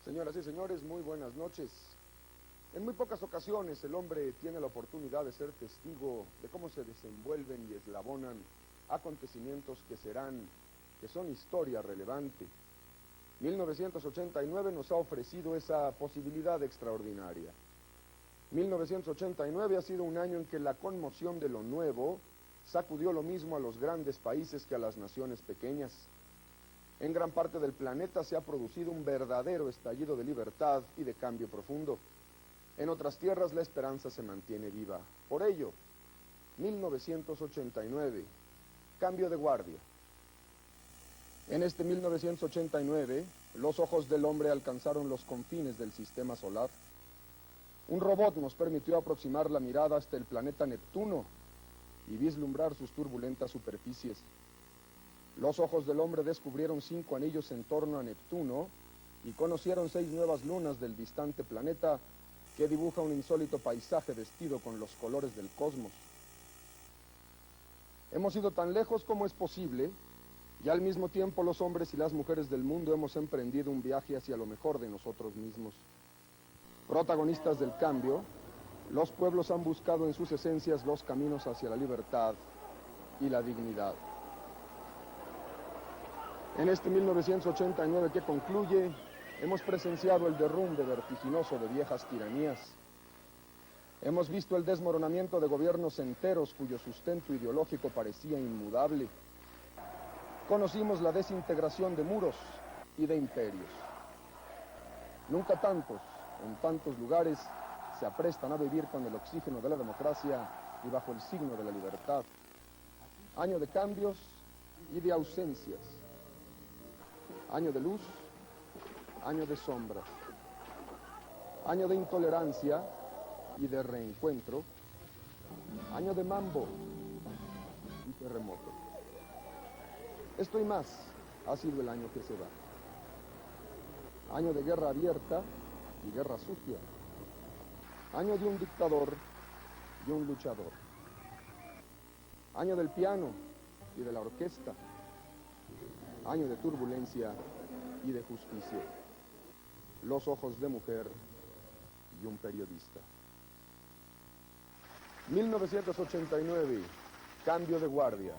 Señoras y señores, muy buenas noches. En muy pocas ocasiones el hombre tiene la oportunidad de ser testigo de cómo se desenvuelven y eslabonan acontecimientos que son historia relevante. 1989 nos ha ofrecido esa posibilidad extraordinaria. 1989 ha sido un año en que la conmoción de lo nuevo sacudió lo mismo a los grandes países que a las naciones pequeñas. En gran parte del planeta se ha producido un verdadero estallido de libertad y de cambio profundo. En otras tierras la esperanza se mantiene viva. Por ello, 1989, cambio de guardia. En este 1989, los ojos del hombre alcanzaron los confines del sistema solar. Un robot nos permitió aproximar la mirada hasta el planeta Neptuno y vislumbrar sus turbulentas superficies. Los ojos del hombre descubrieron 5 anillos en torno a Neptuno y conocieron 6 nuevas lunas del distante planeta que dibuja un insólito paisaje vestido con los colores del cosmos. Hemos ido tan lejos como es posible y al mismo tiempo los hombres y las mujeres del mundo hemos emprendido un viaje hacia lo mejor de nosotros mismos. Protagonistas del cambio, los pueblos han buscado en sus esencias los caminos hacia la libertad y la dignidad. En este 1989 que concluye, hemos presenciado el derrumbe vertiginoso de viejas tiranías. Hemos visto el desmoronamiento de gobiernos enteros cuyo sustento ideológico parecía inmudable. Conocimos la desintegración de muros y de imperios. Nunca tantos, en tantos lugares, se aprestan a vivir con el oxígeno de la democracia y bajo el signo de la libertad. Año de cambios y de ausencias. Año de luz, año de sombras, año de intolerancia y de reencuentro, año de mambo y terremoto. Esto y más ha sido el año que se va. Año de guerra abierta y guerra sucia. Año de un dictador y un luchador. Año del piano y de la orquesta. Año de turbulencia y de justicia. Los ojos de mujer y un periodista. 1989, cambio de guardia.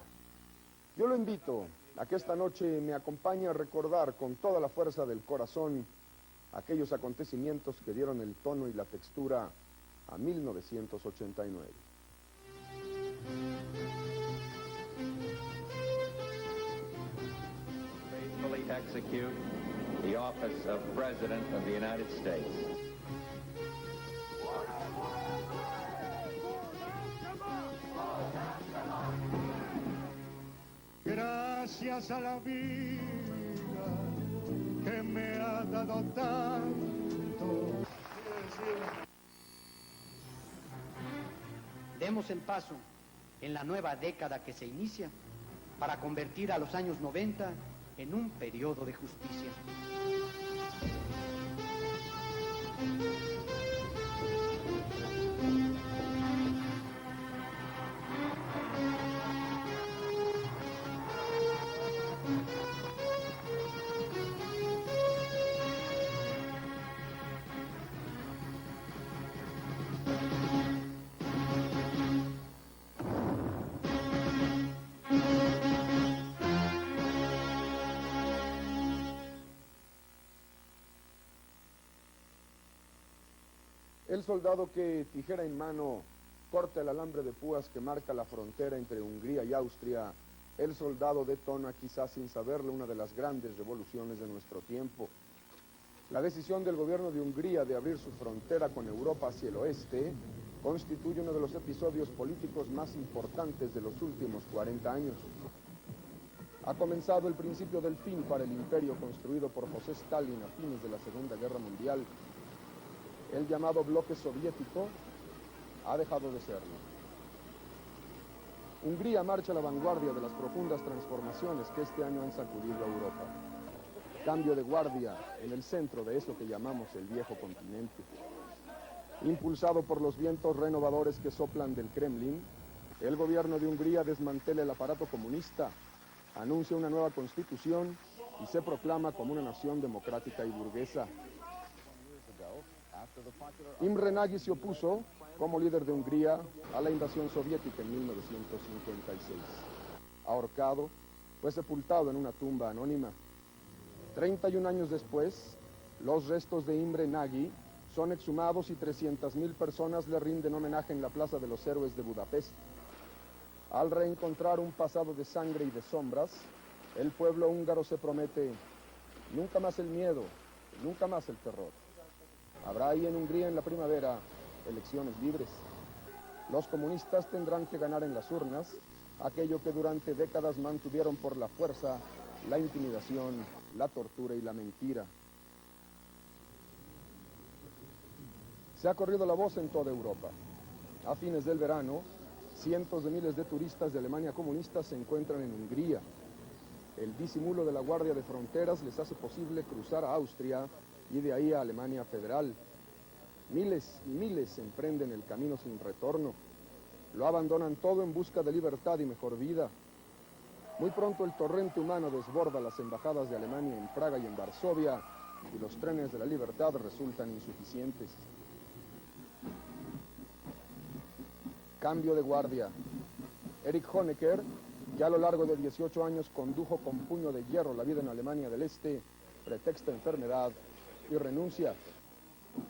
Yo lo invito a que esta noche me acompañe a recordar con toda la fuerza del corazón aquellos acontecimientos que dieron el tono y la textura a 1989. Execute the office of President of the United States. Gracias a la vida que me ha dado tanto. Demos el paso en la nueva década que se inicia para convertir a los años 90 en un periodo de justicia. El soldado que, tijera en mano, corta el alambre de púas que marca la frontera entre Hungría y Austria, el soldado detona, quizás sin saberlo, una de las grandes revoluciones de nuestro tiempo. La decisión del gobierno de Hungría de abrir su frontera con Europa hacia el oeste constituye uno de los episodios políticos más importantes de los últimos 40 años. Ha comenzado el principio del fin para el imperio construido por José Stalin a fines de la Segunda Guerra Mundial. El llamado bloque soviético ha dejado de serlo. Hungría marcha a la vanguardia de las profundas transformaciones que este año han sacudido a Europa. Cambio de guardia en el centro de eso que llamamos el viejo continente. Impulsado por los vientos renovadores que soplan del Kremlin, el gobierno de Hungría desmantela el aparato comunista, anuncia una nueva constitución y se proclama como una nación democrática y burguesa. Imre Nagy se opuso, como líder de Hungría, a la invasión soviética en 1956. Ahorcado, fue sepultado en una tumba anónima. 31 años después, los restos de Imre Nagy son exhumados y 300.000 personas le rinden homenaje en la Plaza de los Héroes de Budapest. Al reencontrar un pasado de sangre y de sombras, el pueblo húngaro se promete nunca más el miedo, nunca más el terror. Habrá ahí en Hungría en la primavera elecciones libres. Los comunistas tendrán que ganar en las urnas aquello que durante décadas mantuvieron por la fuerza, la intimidación, la tortura y la mentira. Se ha corrido la voz en toda Europa. A fines del verano, cientos de miles de turistas de Alemania comunista se encuentran en Hungría. El disimulo de la Guardia de Fronteras les hace posible cruzar a Austria y de ahí a Alemania Federal. Miles y miles emprenden el camino sin retorno. Lo abandonan todo en busca de libertad y mejor vida. Muy pronto el torrente humano desborda las embajadas de Alemania en Praga y en Varsovia, y los trenes de la libertad resultan insuficientes. Cambio de guardia. Erich Honecker, que a lo largo de 18 años condujo con puño de hierro la vida en Alemania del Este, pretexta enfermedad y renuncia.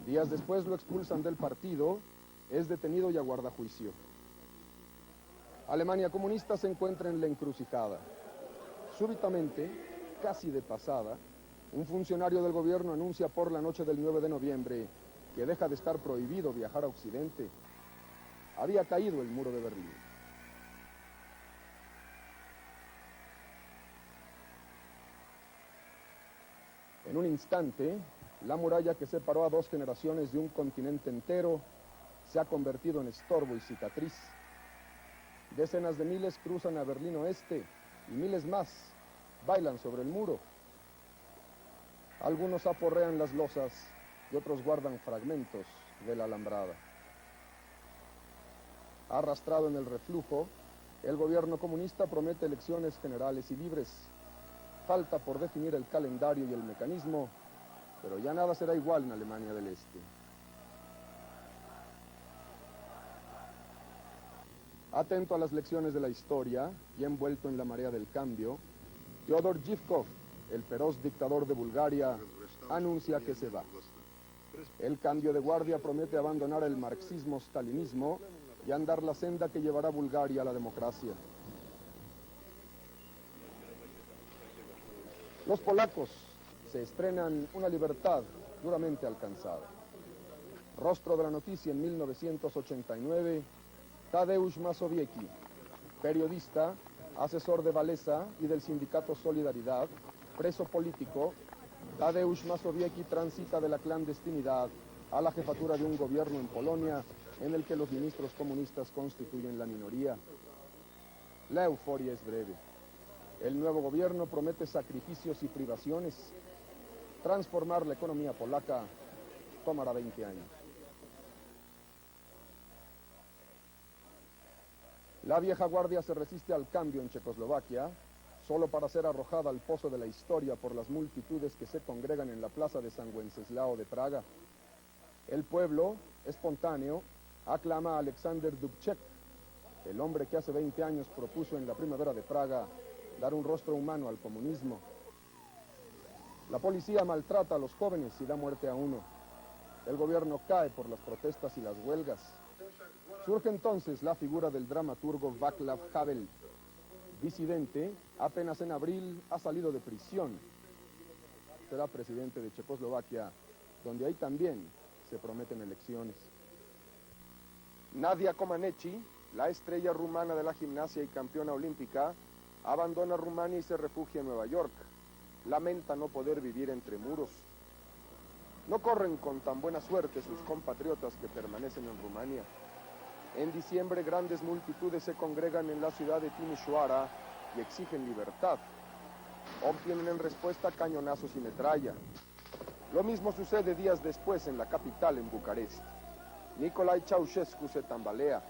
Días después lo expulsan del partido, es detenido y aguarda juicio. Alemania comunista se encuentra en la encrucijada. Súbitamente, casi de pasada, un funcionario del gobierno anuncia por la noche del 9 de noviembre que deja de estar prohibido viajar a Occidente. Había caído el muro de Berlín. En un instante, la muralla que separó a 2 generaciones de un continente entero se ha convertido en estorbo y cicatriz. Decenas de miles cruzan a Berlín Oeste y miles más bailan sobre el muro. Algunos aporrean las losas y otros guardan fragmentos de la alambrada. Arrastrado en el reflujo, el gobierno comunista promete elecciones generales y libres. Falta por definir el calendario y el mecanismo, pero ya nada será igual en Alemania del Este. Atento a las lecciones de la historia y envuelto en la marea del cambio, Fyodor Zhivkov, el feroz dictador de Bulgaria, anuncia que se va. El cambio de guardia promete abandonar el marxismo-stalinismo y andar la senda que llevará a Bulgaria a la democracia. Los polacos se estrenan una libertad duramente alcanzada. Rostro de la noticia en 1989, Tadeusz Mazowiecki, periodista, asesor de Walesa y del sindicato Solidaridad, preso político. Tadeusz Mazowiecki transita de la clandestinidad a la jefatura de un gobierno en Polonia en el que los ministros comunistas constituyen la minoría. La euforia es breve. El nuevo gobierno promete sacrificios y privaciones. Transformar la economía polaca tomará 20 años. La vieja guardia se resiste al cambio en Checoslovaquia, solo para ser arrojada al pozo de la historia por las multitudes que se congregan en la plaza de San Wenceslao de Praga. El pueblo, espontáneo, aclama a Alexander Dubček, el hombre que hace 20 años propuso en la primavera de Praga dar un rostro humano al comunismo. La policía maltrata a los jóvenes y da muerte a uno. El gobierno cae por las protestas y las huelgas. Surge entonces la figura del dramaturgo Václav Havel. Disidente, apenas en abril ha salido de prisión. Será presidente de Checoslovaquia, donde ahí también se prometen elecciones. Nadia Comaneci, la estrella rumana de la gimnasia y campeona olímpica, abandona Rumania y se refugia en Nueva York. Lamenta no poder vivir entre muros. No corren con tan buena suerte sus compatriotas que permanecen en Rumania. En diciembre, grandes multitudes se congregan en la ciudad de Timișoara y exigen libertad. Obtienen en respuesta cañonazos y metralla. Lo mismo sucede días después en la capital, en Bucarest. Nicolae Ceausescu se tambalea.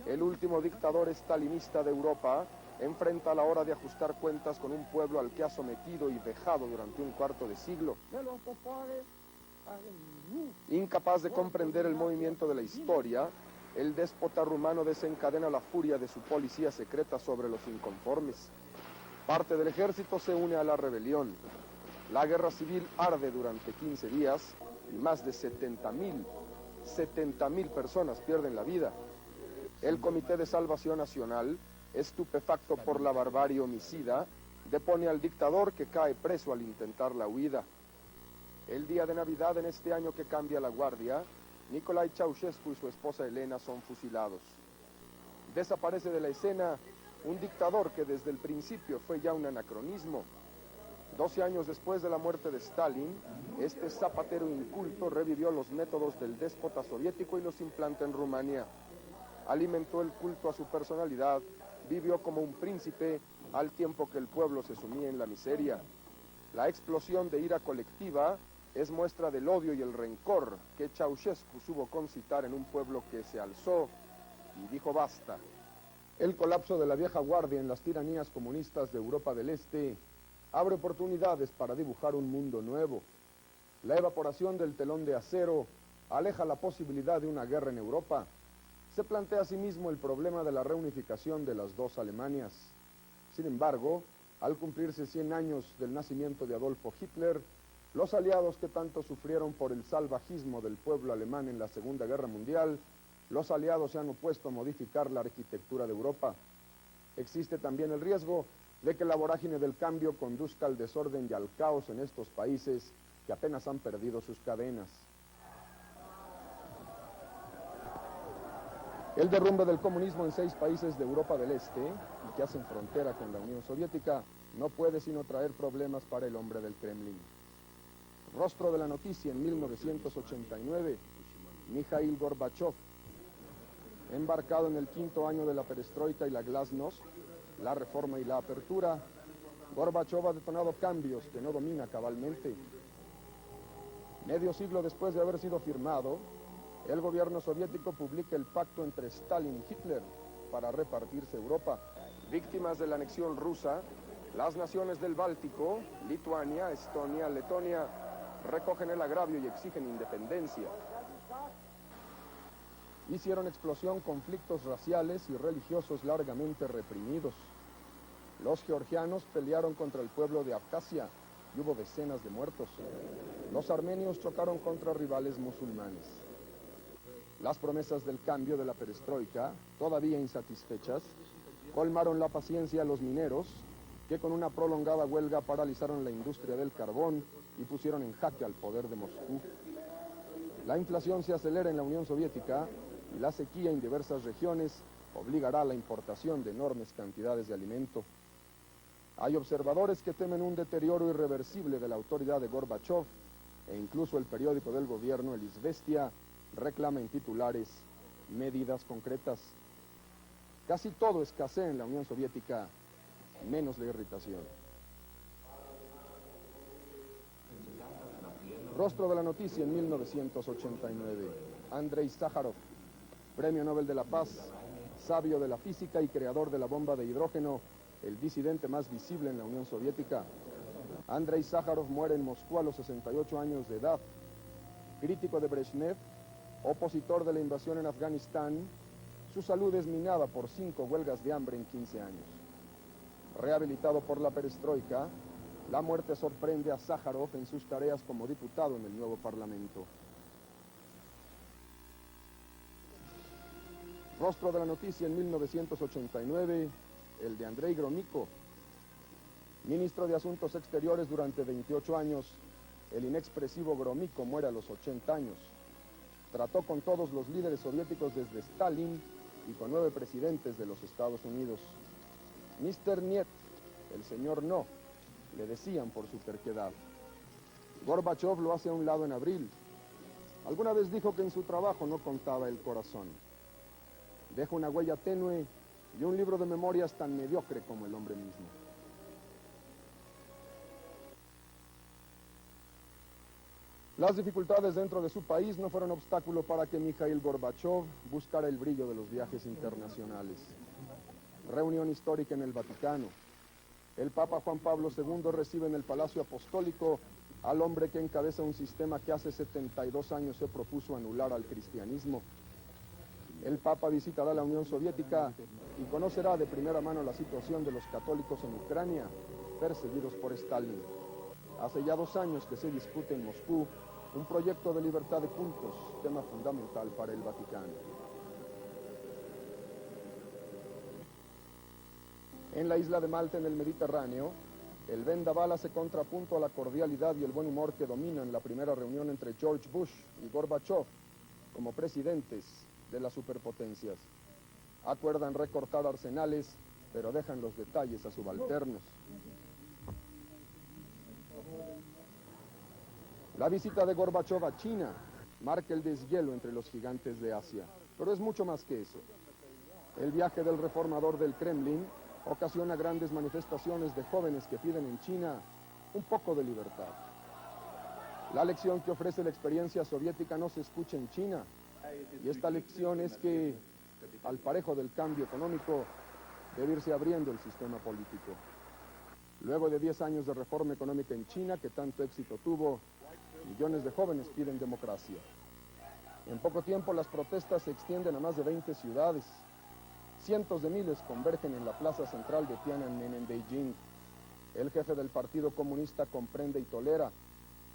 El último dictador estalinista de Europa enfrenta la hora de ajustar cuentas con un pueblo al que ha sometido y vejado durante un cuarto de siglo. Incapaz de comprender el movimiento de la historia, el déspota rumano desencadena la furia de su policía secreta sobre los inconformes. Parte del ejército se une a la rebelión. La guerra civil arde durante 15 días y más de 70.000 personas pierden la vida. El Comité de Salvación Nacional, estupefacto por la barbarie homicida, depone al dictador que cae preso al intentar la huida. El día de Navidad en este año que cambia la guardia, Nicolae Ceausescu y su esposa Elena son fusilados. Desaparece de la escena un dictador que desde el principio fue ya un anacronismo. 12 años después de la muerte de Stalin, este zapatero inculto revivió los métodos del déspota soviético y los implanta en Rumania. Alimentó el culto a su personalidad, vivió como un príncipe al tiempo que el pueblo se sumía en la miseria. La explosión de ira colectiva es muestra del odio y el rencor que Ceausescu supo concitar en un pueblo que se alzó y dijo basta. El colapso de la vieja guardia en las tiranías comunistas de Europa del Este abre oportunidades para dibujar un mundo nuevo. La evaporación del telón de acero aleja la posibilidad de una guerra en Europa. Se plantea asimismo el problema de la reunificación de las dos Alemanias. Sin embargo, al cumplirse 100 años del nacimiento de Adolfo Hitler, los aliados que tanto sufrieron por el salvajismo del pueblo alemán en la Segunda Guerra Mundial, los aliados se han opuesto a modificar la arquitectura de Europa. Existe también el riesgo de que la vorágine del cambio conduzca al desorden y al caos en estos países que apenas han perdido sus cadenas. El derrumbe del comunismo en 6 países de Europa del Este, y que hacen frontera con la Unión Soviética, no puede sino traer problemas para el hombre del Kremlin. Rostro de la noticia en 1989, Mikhail Gorbachev, embarcado en el 5º año de la perestroika y la glasnost, la reforma y la apertura, Gorbachev ha detonado cambios que no domina cabalmente. Medio siglo después de haber sido firmado, el gobierno soviético publica el pacto entre Stalin y Hitler para repartirse Europa. Víctimas de la anexión rusa, las naciones del Báltico, Lituania, Estonia, Letonia, recogen el agravio y exigen independencia. Hicieron explosión conflictos raciales y religiosos largamente reprimidos. Los georgianos pelearon contra el pueblo de Abjasia y hubo decenas de muertos. Los armenios chocaron contra rivales musulmanes. Las promesas del cambio de la perestroika, todavía insatisfechas, colmaron la paciencia a los mineros, que con una prolongada huelga paralizaron la industria del carbón y pusieron en jaque al poder de Moscú. La inflación se acelera en la Unión Soviética y la sequía en diversas regiones obligará a la importación de enormes cantidades de alimento. Hay observadores que temen un deterioro irreversible de la autoridad de Gorbachev e incluso el periódico del gobierno, el Izvestia, reclama en titulares medidas concretas. Casi todo escasea en la Unión Soviética, menos la irritación. Rostro de la noticia en 1989. Andrei Sájarov, Premio Nobel de la Paz, sabio de la física y creador de la bomba de hidrógeno, el disidente más visible en la Unión Soviética. Andrei Sájarov muere en Moscú a los 68 años de edad. Crítico de Brezhnev, opositor de la invasión en Afganistán, su salud es minada por 5 huelgas de hambre en 15 años. Rehabilitado por la perestroika, la muerte sorprende a Sájarov en sus tareas como diputado en el nuevo Parlamento. Rostro de la noticia en 1989, el de Andrei Gromyko. Ministro de Asuntos Exteriores durante 28 años, el inexpresivo Gromyko muere a los 80 años. Trató con todos los líderes soviéticos desde Stalin y con 9 presidentes de los Estados Unidos. Mr. Niet, el señor No, le decían por su terquedad. Gorbachev lo hace a un lado en abril. Alguna vez dijo que en su trabajo no contaba el corazón. Deja una huella tenue y un libro de memorias tan mediocre como el hombre mismo. Las dificultades dentro de su país no fueron obstáculo para que Mikhail Gorbachev buscara el brillo de los viajes internacionales. Reunión histórica en el Vaticano. El Papa Juan Pablo II recibe en el Palacio Apostólico al hombre que encabeza un sistema que hace 72 años se propuso anular al cristianismo. El Papa visitará la Unión Soviética y conocerá de primera mano la situación de los católicos en Ucrania, perseguidos por Stalin. Hace ya 2 años que se discute en Moscú un proyecto de libertad de cultos, tema fundamental para el Vaticano. En la isla de Malta, en el Mediterráneo, el vendaval hace contrapunto a la cordialidad y el buen humor que dominan la primera reunión entre George Bush y Gorbachev como presidentes de las superpotencias. Acuerdan recortar arsenales, pero dejan los detalles a subalternos. La visita de Gorbachev a China marca el deshielo entre los gigantes de Asia, pero es mucho más que eso. El viaje del reformador del Kremlin ocasiona grandes manifestaciones de jóvenes que piden en China un poco de libertad. La lección que ofrece la experiencia soviética no se escucha en China, y esta lección es que, al parejo del cambio económico, debe irse abriendo el sistema político. Luego de 10 años de reforma económica en China, que tanto éxito tuvo, millones de jóvenes piden democracia. En poco tiempo las protestas se extienden a más de 20 ciudades. Cientos de miles convergen en la plaza central de Tiananmen en Beijing. El jefe del Partido Comunista comprende y tolera,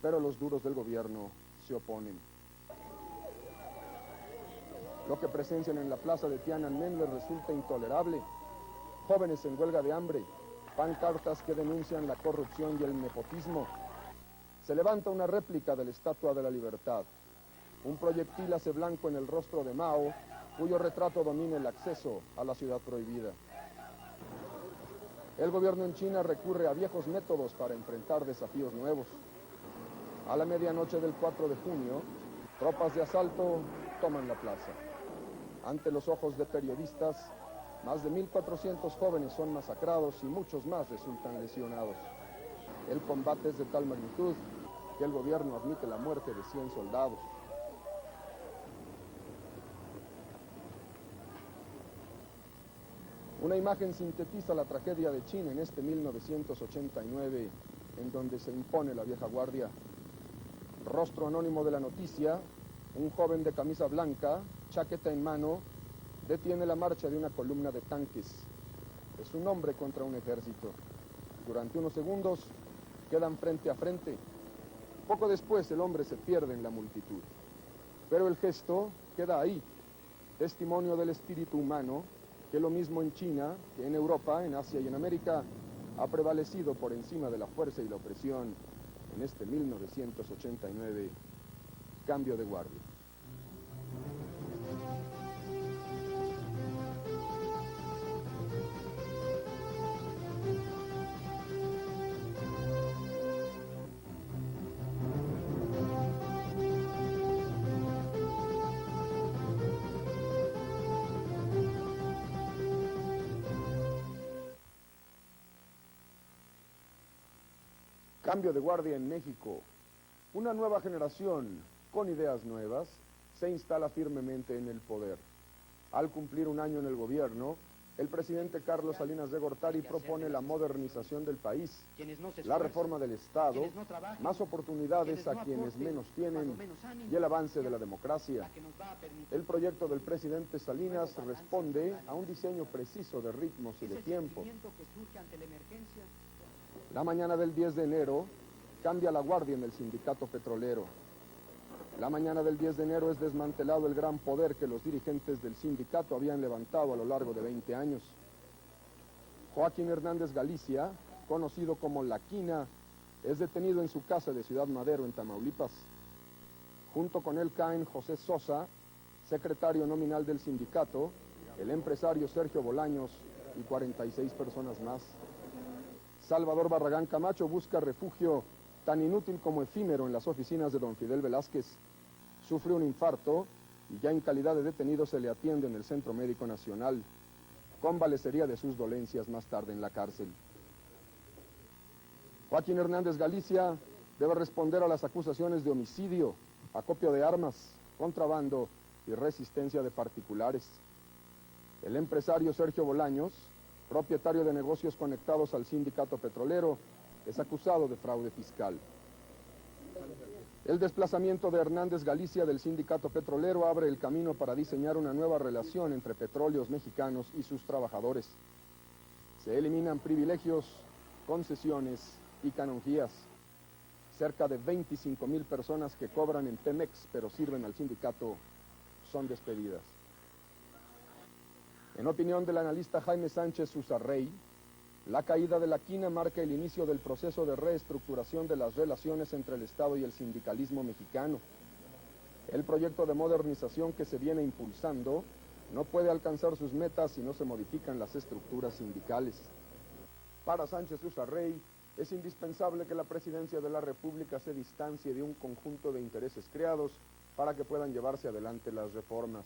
pero los duros del gobierno se oponen. Lo que presencian en la plaza de Tiananmen les resulta intolerable. Jóvenes en huelga de hambre, pancartas que denuncian la corrupción y el nepotismo. Se levanta una réplica de la Estatua de la Libertad. Un proyectil hace blanco en el rostro de Mao, cuyo retrato domina el acceso a la ciudad prohibida. El gobierno en China recurre a viejos métodos para enfrentar desafíos nuevos. A la medianoche del 4 de junio, tropas de asalto toman la plaza. Ante los ojos de periodistas, más de 1.400 jóvenes son masacrados y muchos más resultan lesionados. El combate es de tal magnitud que el gobierno admite la muerte de 100 soldados. Una imagen sintetiza la tragedia de China en este 1989, en donde se impone la vieja guardia. Rostro anónimo de la noticia, un joven de camisa blanca, chaqueta en mano, detiene la marcha de una columna de tanques. Es un hombre contra un ejército. Durante unos segundos quedan frente a frente. Poco después el hombre se pierde en la multitud. Pero el gesto queda ahí, testimonio del espíritu humano, que lo mismo en China que en Europa, en Asia y en América, ha prevalecido por encima de la fuerza y la opresión en este 1989, cambio de guardia. Cambio de guardia en México. Una nueva generación con ideas nuevas se instala firmemente en el poder. Al cumplir un año en el gobierno, el presidente Carlos Salinas de Gortari propone la modernización del país, la reforma del Estado, más oportunidades a quienes menos tienen y el avance de la democracia. El proyecto del presidente Salinas responde a un diseño preciso de ritmos y de tiempo. La mañana del 10 de enero cambia la guardia en el sindicato petrolero. La mañana del 10 de enero es desmantelado el gran poder que los dirigentes del sindicato habían levantado a lo largo de 20 años. Joaquín Hernández Galicia, conocido como La Quina, es detenido en su casa de Ciudad Madero, en Tamaulipas. Junto con él caen José Sosa, secretario nominal del sindicato, el empresario Sergio Bolaños y 46 personas más. Salvador Barragán Camacho busca refugio tan inútil como efímero en las oficinas de don Fidel Velázquez. Sufre un infarto y ya en calidad de detenido se le atiende en el Centro Médico Nacional. Convalecería de sus dolencias más tarde en la cárcel. Joaquín Hernández Galicia debe responder a las acusaciones de homicidio, acopio de armas, contrabando y resistencia de particulares. El empresario Sergio Bolaños, propietario de negocios conectados al sindicato petrolero, es acusado de fraude fiscal. El desplazamiento de Hernández Galicia del sindicato petrolero abre el camino para diseñar una nueva relación entre Petróleos Mexicanos y sus trabajadores. Se eliminan privilegios, concesiones y canonjías. Cerca de 25,000 personas que cobran en Pemex pero sirven al sindicato son despedidas. En opinión del analista Jaime Sánchez Susarrey, la caída de la quina marca el inicio del proceso de reestructuración de las relaciones entre el Estado y el sindicalismo mexicano. El proyecto de modernización que se viene impulsando no puede alcanzar sus metas si no se modifican las estructuras sindicales. Para Sánchez Susarrey, es indispensable que la presidencia de la República se distancie de un conjunto de intereses creados para que puedan llevarse adelante las reformas.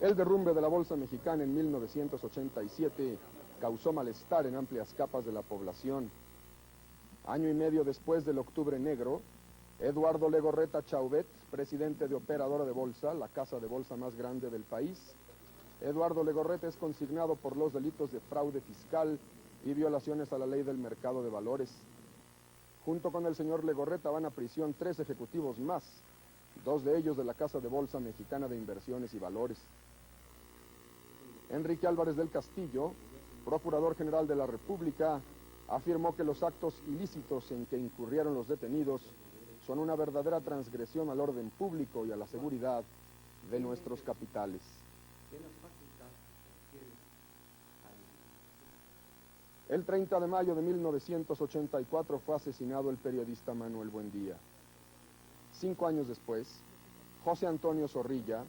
El derrumbe de la Bolsa Mexicana en 1987 causó malestar en amplias capas de la población. Año y medio después del Octubre Negro, Eduardo Legorreta Chauvet, presidente de Operadora de Bolsa, la casa de bolsa más grande del país. Eduardo Legorreta es consignado por los delitos de fraude fiscal y violaciones a la ley del mercado de valores. Junto con el señor Legorreta van a prisión 3 ejecutivos más, 2 de ellos de la Casa de Bolsa Mexicana de Inversiones y Valores. Enrique Álvarez del Castillo, Procurador General de la República, afirmó que los actos ilícitos en que incurrieron los detenidos son una verdadera transgresión al orden público y a la seguridad de nuestros capitales. El 30 de mayo de 1984 fue asesinado el periodista Manuel Buendía. 5 años después, José Antonio Zorrilla,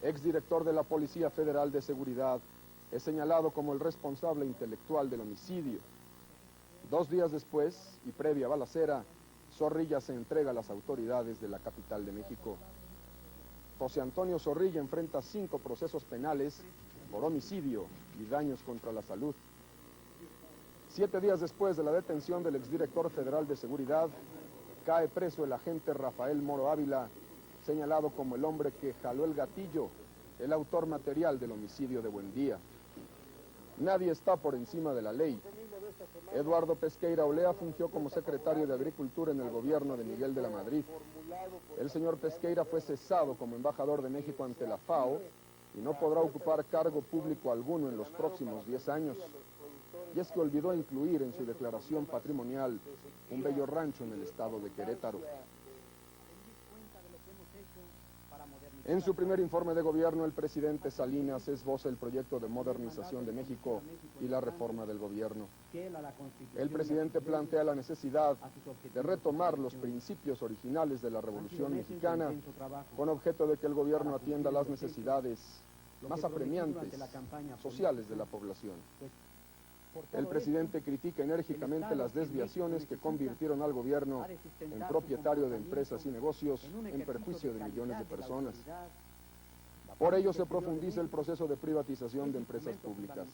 exdirector de la Policía Federal de Seguridad, es señalado como el responsable intelectual del homicidio. 2 días después, y previa balacera, Zorrilla se entrega a las autoridades de la capital de México. José Antonio Zorrilla enfrenta 5 procesos penales por homicidio y daños contra la salud. 7 días después de la detención del exdirector federal de seguridad, cae preso el agente Rafael Moro Ávila, señalado como el hombre que jaló el gatillo, el autor material del homicidio de Buendía. Nadie está por encima de la ley. Eduardo Pesqueira Olea fungió como secretario de Agricultura en el gobierno de Miguel de la Madrid. El señor Pesqueira fue cesado como embajador de México ante la FAO y no podrá ocupar cargo público alguno en los próximos 10 años. Y es que olvidó incluir en su declaración patrimonial un bello rancho en el estado de Querétaro. En su primer informe de gobierno, el presidente Salinas esboza el proyecto de modernización de México y la reforma del gobierno. El presidente plantea la necesidad de retomar los principios originales de la Revolución Mexicana con objeto de que el gobierno atienda las necesidades más apremiantes sociales de la población. El presidente critica enérgicamente las desviaciones que convirtieron al gobierno en propietario de empresas y negocios en perjuicio de millones de personas. Por ello se profundiza el proceso de privatización de empresas públicas.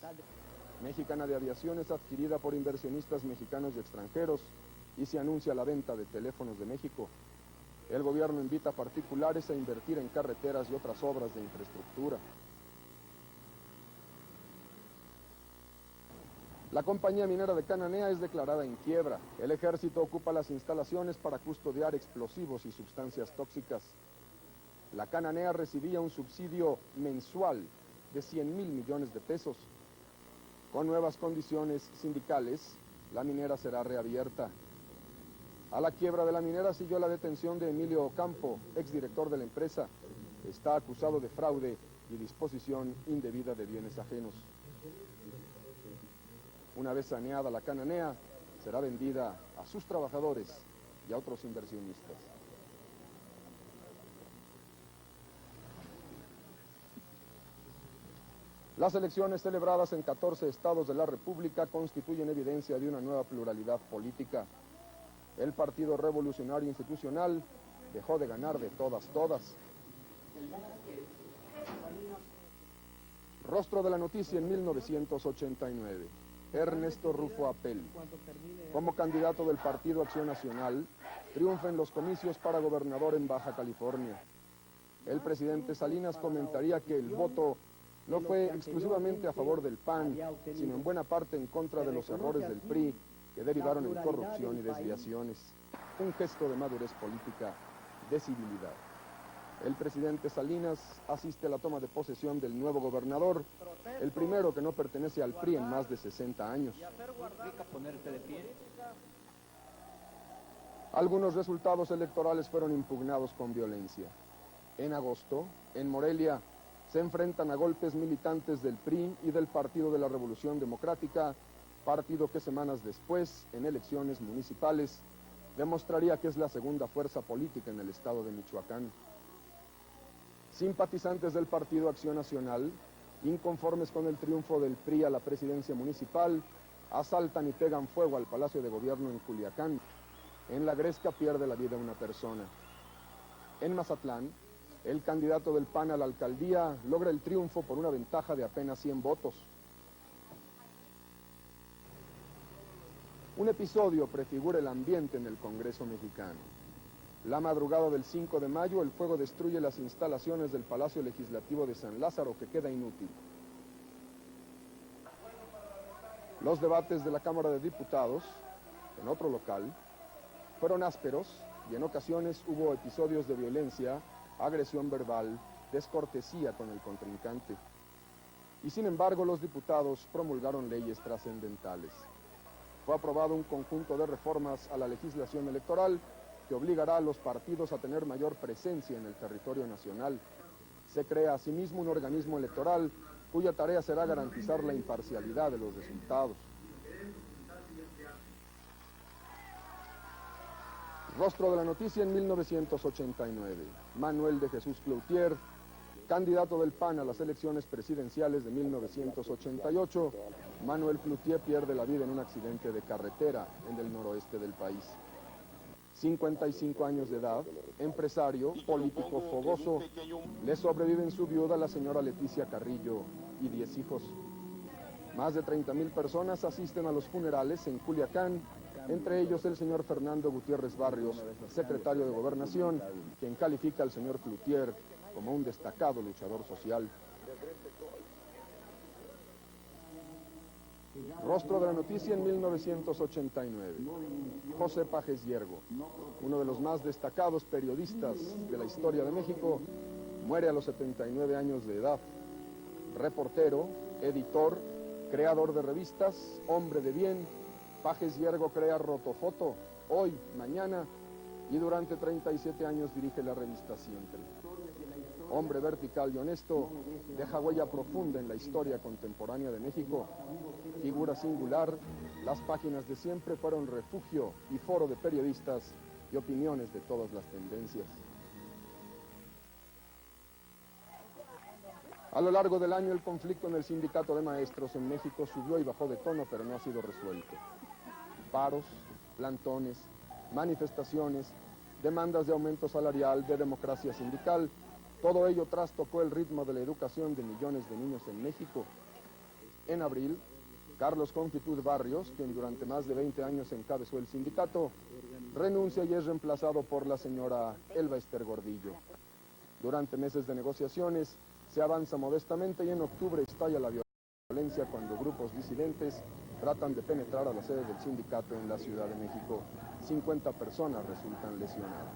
Mexicana de Aviación es adquirida por inversionistas mexicanos y extranjeros y se anuncia la venta de Teléfonos de México. El gobierno invita a particulares a invertir en carreteras y otras obras de infraestructura. La compañía minera de Cananea es declarada en quiebra. El ejército ocupa las instalaciones para custodiar explosivos y sustancias tóxicas. La Cananea recibía un subsidio mensual de 100,000 millones de pesos. Con nuevas condiciones sindicales, la minera será reabierta. A la quiebra de la minera siguió la detención de Emilio Ocampo, exdirector de la empresa. Está acusado de fraude y disposición indebida de bienes ajenos. Una vez saneada la Cananea, será vendida a sus trabajadores y a otros inversionistas. Las elecciones celebradas en 14 estados de la República constituyen evidencia de una nueva pluralidad política. El Partido Revolucionario Institucional dejó de ganar de todas. Rostro de la noticia en 1989. Ernesto Rufo Apel, como candidato del Partido Acción Nacional, triunfa en los comicios para gobernador en Baja California. El presidente Salinas comentaría que el voto no fue exclusivamente a favor del PAN, sino en buena parte en contra de los errores del PRI, que derivaron en corrupción y desviaciones. Un gesto de madurez política de civilidad. El presidente Salinas asiste a la toma de posesión del nuevo gobernador, el primero que no pertenece al PRI en más de 60 años. Algunos resultados electorales fueron impugnados con violencia. En agosto, en Morelia, se enfrentan a golpes militantes del PRI y del Partido de la Revolución Democrática, partido que semanas después, en elecciones municipales, demostraría que es la segunda fuerza política en el estado de Michoacán. Simpatizantes del Partido Acción Nacional, inconformes con el triunfo del PRI a la presidencia municipal, asaltan y pegan fuego al Palacio de Gobierno en Culiacán. En La Gresca pierde la vida una persona. En Mazatlán, el candidato del PAN a la alcaldía logra el triunfo por una ventaja de apenas 100 votos. Un episodio prefigura el ambiente en el Congreso mexicano. La madrugada del 5 de mayo, el fuego destruye las instalaciones del Palacio Legislativo de San Lázaro, que queda inútil. Los debates de la Cámara de Diputados, en otro local, fueron ásperos y en ocasiones hubo episodios de violencia, agresión verbal, descortesía con el contrincante. Y sin embargo, los diputados promulgaron leyes trascendentales. Fue aprobado un conjunto de reformas a la legislación electoral que obligará a los partidos a tener mayor presencia en el territorio nacional. Se crea asimismo un organismo electoral cuya tarea será garantizar la imparcialidad de los resultados. Rostro de la noticia en 1989. Manuel de Jesús Cloutier, candidato del PAN a las elecciones presidenciales de 1988, Manuel Cloutier pierde la vida en un accidente de carretera en el noroeste del país. 55 años de edad, empresario, político fogoso, le sobreviven su viuda, la señora Leticia Carrillo, y 10 hijos. Más de 30,000 personas asisten a los funerales en Culiacán, entre ellos el señor Fernando Gutiérrez Barrios, secretario de Gobernación, quien califica al señor Cloutier como un destacado luchador social. Rostro de la noticia en 1989. José Páez Yergo, uno de los más destacados periodistas de la historia de México, muere a los 79 años de edad. Reportero, editor, creador de revistas, hombre de bien, Páez Yergo crea Rotofoto, Hoy, Mañana, y durante 37 años dirige la revista Siempre. Hombre vertical y honesto, deja huella profunda en la historia contemporánea de México. Figura singular, las páginas de Siempre fueron refugio y foro de periodistas y opiniones de todas las tendencias. A lo largo del año, el conflicto en el sindicato de maestros en México subió y bajó de tono, pero no ha sido resuelto. Paros, plantones, manifestaciones, demandas de aumento salarial, de democracia sindical, todo ello trastocó el ritmo de la educación de millones de niños en México. En abril, Carlos Confitud Barrios, quien durante más de 20 años encabezó el sindicato, renuncia y es reemplazado por la señora Elba Ester Gordillo. Durante meses de negociaciones, se avanza modestamente y en octubre estalla la violencia cuando grupos disidentes tratan de penetrar a la sede del sindicato en la Ciudad de México. 50 personas resultan lesionadas.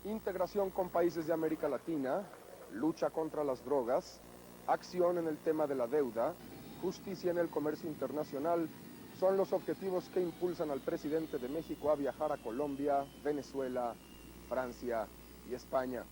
Integración con países de América Latina, lucha contra las drogas, acción en el tema de la deuda, justicia en el comercio internacional, son los objetivos que impulsan al presidente de México a viajar a Colombia, Venezuela, Francia y España.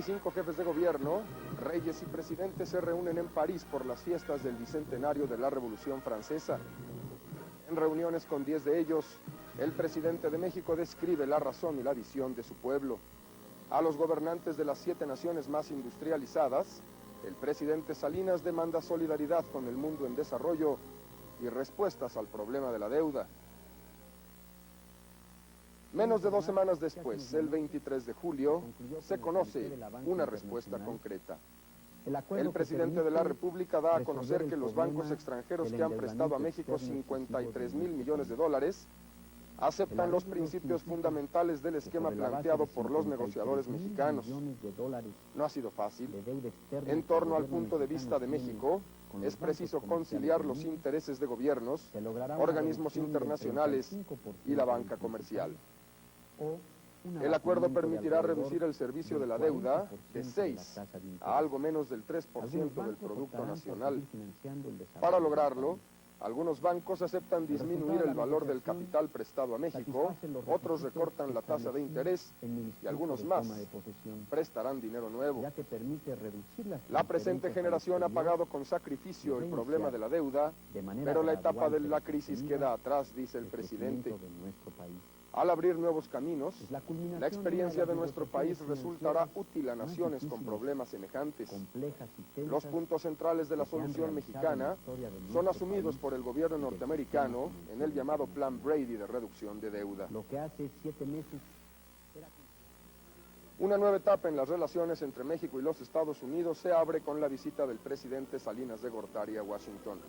Cinco jefes de gobierno, reyes y presidentes se reúnen en París por las fiestas del bicentenario de la Revolución Francesa. En reuniones con 10 de ellos, el presidente de México describe la razón y la visión de su pueblo. A los gobernantes de las 7 naciones más industrializadas, el presidente Salinas demanda solidaridad con el mundo en desarrollo y respuestas al problema de la deuda. Menos de 2 semanas después, el 23 de julio, se conoce una respuesta concreta. El presidente de la República da a conocer que los bancos extranjeros que han prestado a México 53,000 millones de dólares aceptan los principios fundamentales del esquema planteado por los negociadores mexicanos. No ha sido fácil. En torno al punto de vista de México, es preciso conciliar los intereses de gobiernos, organismos internacionales y la banca comercial. El acuerdo permitirá reducir el servicio de la deuda de 6 a algo menos del 3% del Producto Nacional. Para lograrlo, algunos bancos aceptan disminuir el valor del capital prestado a México, otros recortan la tasa de interés y algunos más prestarán dinero nuevo. La presente generación ha pagado con sacrificio el problema de la deuda, pero la etapa de la crisis queda atrás, dice el presidente. Al abrir nuevos caminos, la experiencia de nuestro país resultará útil a naciones con problemas semejantes. Los puntos centrales de la solución mexicana son asumidos por el gobierno norteamericano en el llamado Plan Brady de reducción de deuda. Una nueva etapa en las relaciones entre México y los Estados Unidos se abre con la visita del presidente Salinas de Gortari a Washington.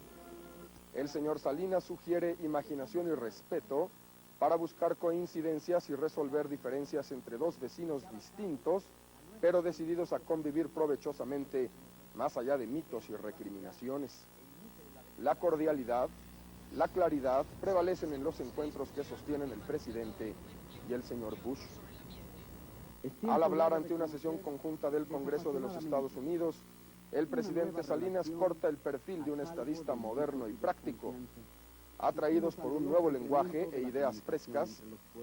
El señor Salinas sugiere imaginación y respeto para buscar coincidencias y resolver diferencias entre dos vecinos distintos, pero decididos a convivir provechosamente más allá de mitos y recriminaciones. La cordialidad, la claridad prevalecen en los encuentros que sostienen el presidente y el señor Bush. Al hablar ante una sesión conjunta del Congreso de los Estados Unidos, el presidente Salinas corta el perfil de un estadista moderno y práctico. Atraídos por un nuevo lenguaje e ideas frescas,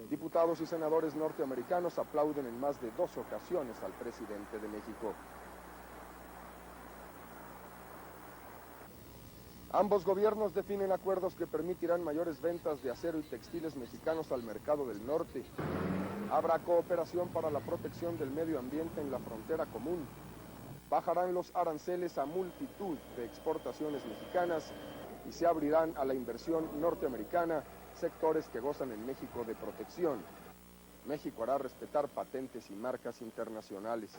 diputados y senadores norteamericanos aplauden en más de 2 ocasiones al presidente de México. Ambos gobiernos definen acuerdos que permitirán mayores ventas de acero y textiles mexicanos al mercado del norte. Habrá cooperación para la protección del medio ambiente en la frontera común. Bajarán los aranceles a multitud de exportaciones mexicanas y se abrirán a la inversión norteamericana sectores que gozan en México de protección. México hará respetar patentes y marcas internacionales.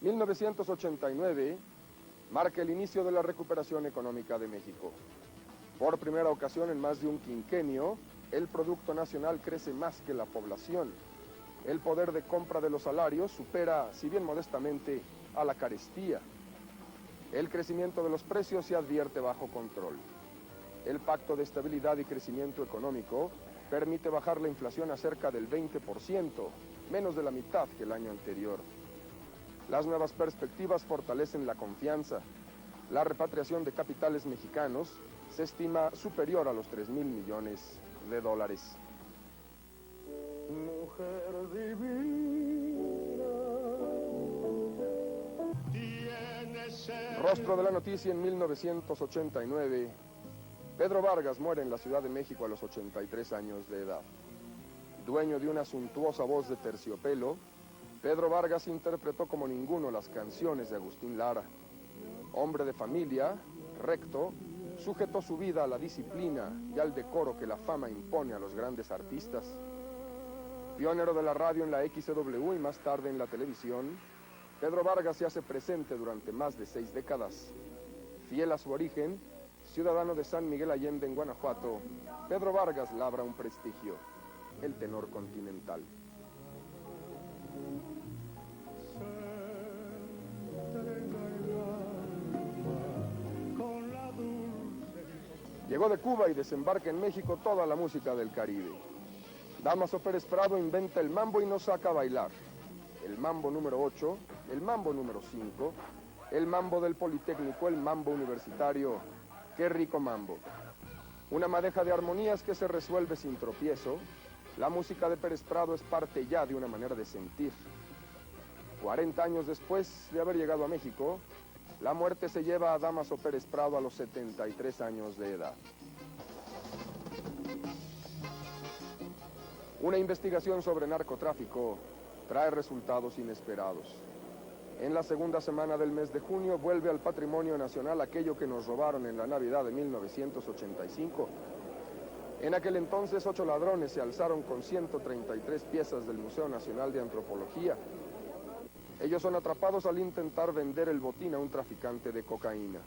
1989 marca el inicio de la recuperación económica de México. Por primera ocasión en más de un quinquenio, el Producto Nacional crece más que la población. El poder de compra de los salarios supera, si bien modestamente, a la carestía. El crecimiento de los precios se advierte bajo control. El Pacto de Estabilidad y Crecimiento Económico permite bajar la inflación a cerca del 20%, menos de la mitad que el año anterior. Las nuevas perspectivas fortalecen la confianza. La repatriación de capitales mexicanos se estima superior a los 3,000 millones de dólares. Mujer divina, Rostro de la noticia en 1989. Pedro Vargas muere en la Ciudad de México a los 83 años de edad. Dueño de una suntuosa voz de terciopelo, Pedro Vargas interpretó como ninguno las canciones de Agustín Lara. Hombre de familia, recto, sujetó su vida a la disciplina y al decoro que la fama impone a los grandes artistas. Pionero de la radio en la XCW y más tarde en la televisión, Pedro Vargas se hace presente durante más de 6 décadas. Fiel a su origen, ciudadano de San Miguel Allende en Guanajuato, Pedro Vargas labra un prestigio, el tenor continental. Llegó de Cuba y desembarca en México toda la música del Caribe. Damaso Pérez Prado inventa el mambo y nos saca a bailar. El mambo número 8, el mambo número 5, el mambo del Politécnico, el mambo universitario. ¡Qué rico mambo! Una madeja de armonías que se resuelve sin tropiezo. La música de Pérez Prado es parte ya de una manera de sentir. 40 años después de haber llegado a México, la muerte se lleva a Damaso Pérez Prado a los 73 años de edad. Una investigación sobre narcotráfico trae resultados inesperados. En la segunda semana del mes de junio vuelve al patrimonio nacional aquello que nos robaron en la Navidad de 1985. En aquel entonces 8 ladrones se alzaron con 133 piezas del Museo Nacional de Antropología. Ellos son atrapados al intentar vender el botín a un traficante de cocaína.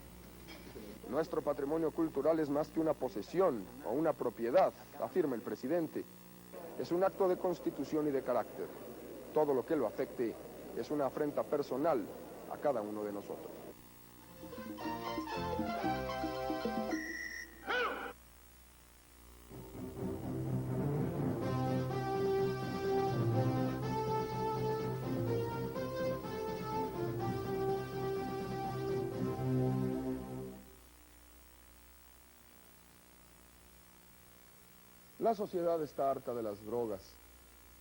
Nuestro patrimonio cultural es más que una posesión o una propiedad, afirma el presidente. Es un acto de constitución y de carácter. Todo lo que lo afecte es una afrenta personal a cada uno de nosotros. La sociedad está harta de las drogas.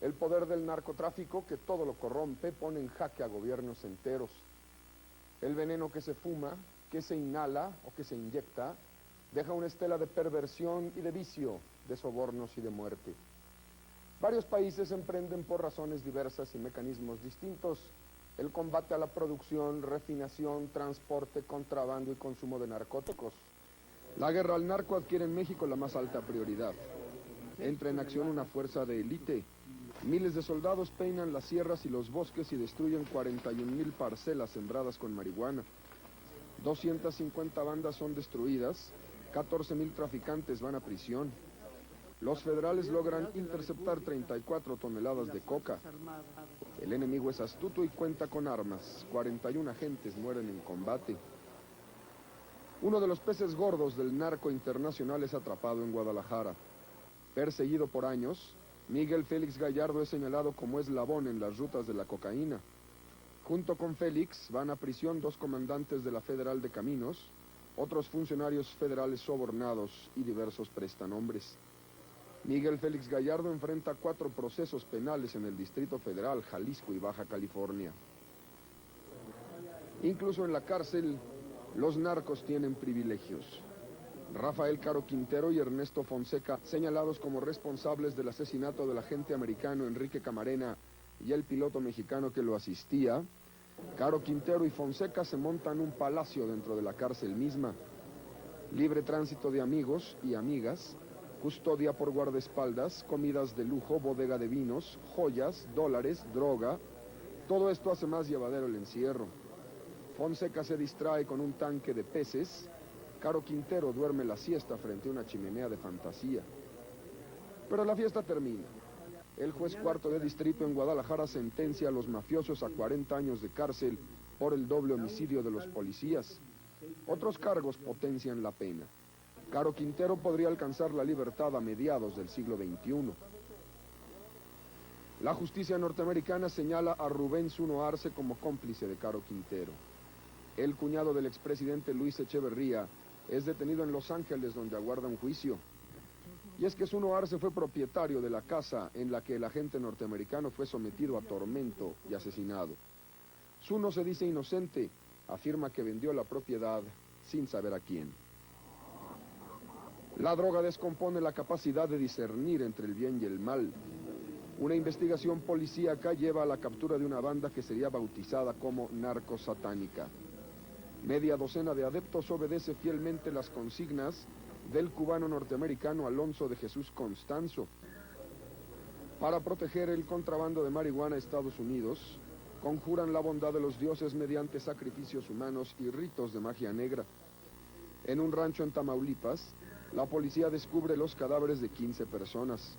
El poder del narcotráfico, que todo lo corrompe, pone en jaque a gobiernos enteros. El veneno que se fuma, que se inhala o que se inyecta, deja una estela de perversión y de vicio, de sobornos y de muerte. Varios países emprenden por razones diversas y mecanismos distintos el combate a la producción, refinación, transporte, contrabando y consumo de narcóticos. La guerra al narco adquiere en México la más alta prioridad. Entra en acción una fuerza de élite. Miles de soldados peinan las sierras y los bosques y destruyen 41,000 parcelas sembradas con marihuana. 250 bandas son destruidas, 14,000 traficantes van a prisión. Los federales logran interceptar 34 toneladas de coca. El enemigo es astuto y cuenta con armas. 41 agentes mueren en combate. Uno de los peces gordos del narco internacional es atrapado en Guadalajara. Perseguido por años, Miguel Félix Gallardo es señalado como eslabón en las rutas de la cocaína. Junto con Félix van a prisión 2 comandantes de la Federal de Caminos, otros funcionarios federales sobornados y diversos prestanombres. Miguel Félix Gallardo enfrenta 4 procesos penales en el Distrito Federal, Jalisco y Baja California. Incluso en la cárcel, los narcos tienen privilegios. Rafael Caro Quintero y Ernesto Fonseca, señalados como responsables del asesinato del agente americano Enrique Camarena y el piloto mexicano que lo asistía, Caro Quintero y Fonseca se montan un palacio dentro de la cárcel misma. Libre tránsito de amigos y amigas, custodia por guardaespaldas, comidas de lujo, bodega de vinos, joyas, dólares, droga. Todo esto hace más llevadero el encierro. Fonseca se distrae con un tanque de peces. Caro Quintero duerme la siesta frente a una chimenea de fantasía. Pero la fiesta termina. El juez cuarto de distrito en Guadalajara sentencia a los mafiosos a 40 años de cárcel por el doble homicidio de los policías. Otros cargos potencian la pena. Caro Quintero podría alcanzar la libertad a mediados del siglo XXI. La justicia norteamericana señala a Rubén Zuno Arce como cómplice de Caro Quintero. El cuñado del expresidente Luis Echeverría es detenido en Los Ángeles, donde aguarda un juicio. Y es que Zuno Arce fue propietario de la casa en la que el agente norteamericano fue sometido a tormento y asesinado. Zuno se dice inocente, afirma que vendió la propiedad sin saber a quién. La droga descompone la capacidad de discernir entre el bien y el mal. Una investigación policíaca lleva a la captura de una banda que sería bautizada como narcosatánica. Media docena de adeptos obedece fielmente las consignas del cubano norteamericano Alonso de Jesús Constanzo. Para proteger el contrabando de marihuana a Estados Unidos, conjuran la bondad de los dioses mediante sacrificios humanos y ritos de magia negra. En un rancho en Tamaulipas, la policía descubre los cadáveres de 15 personas.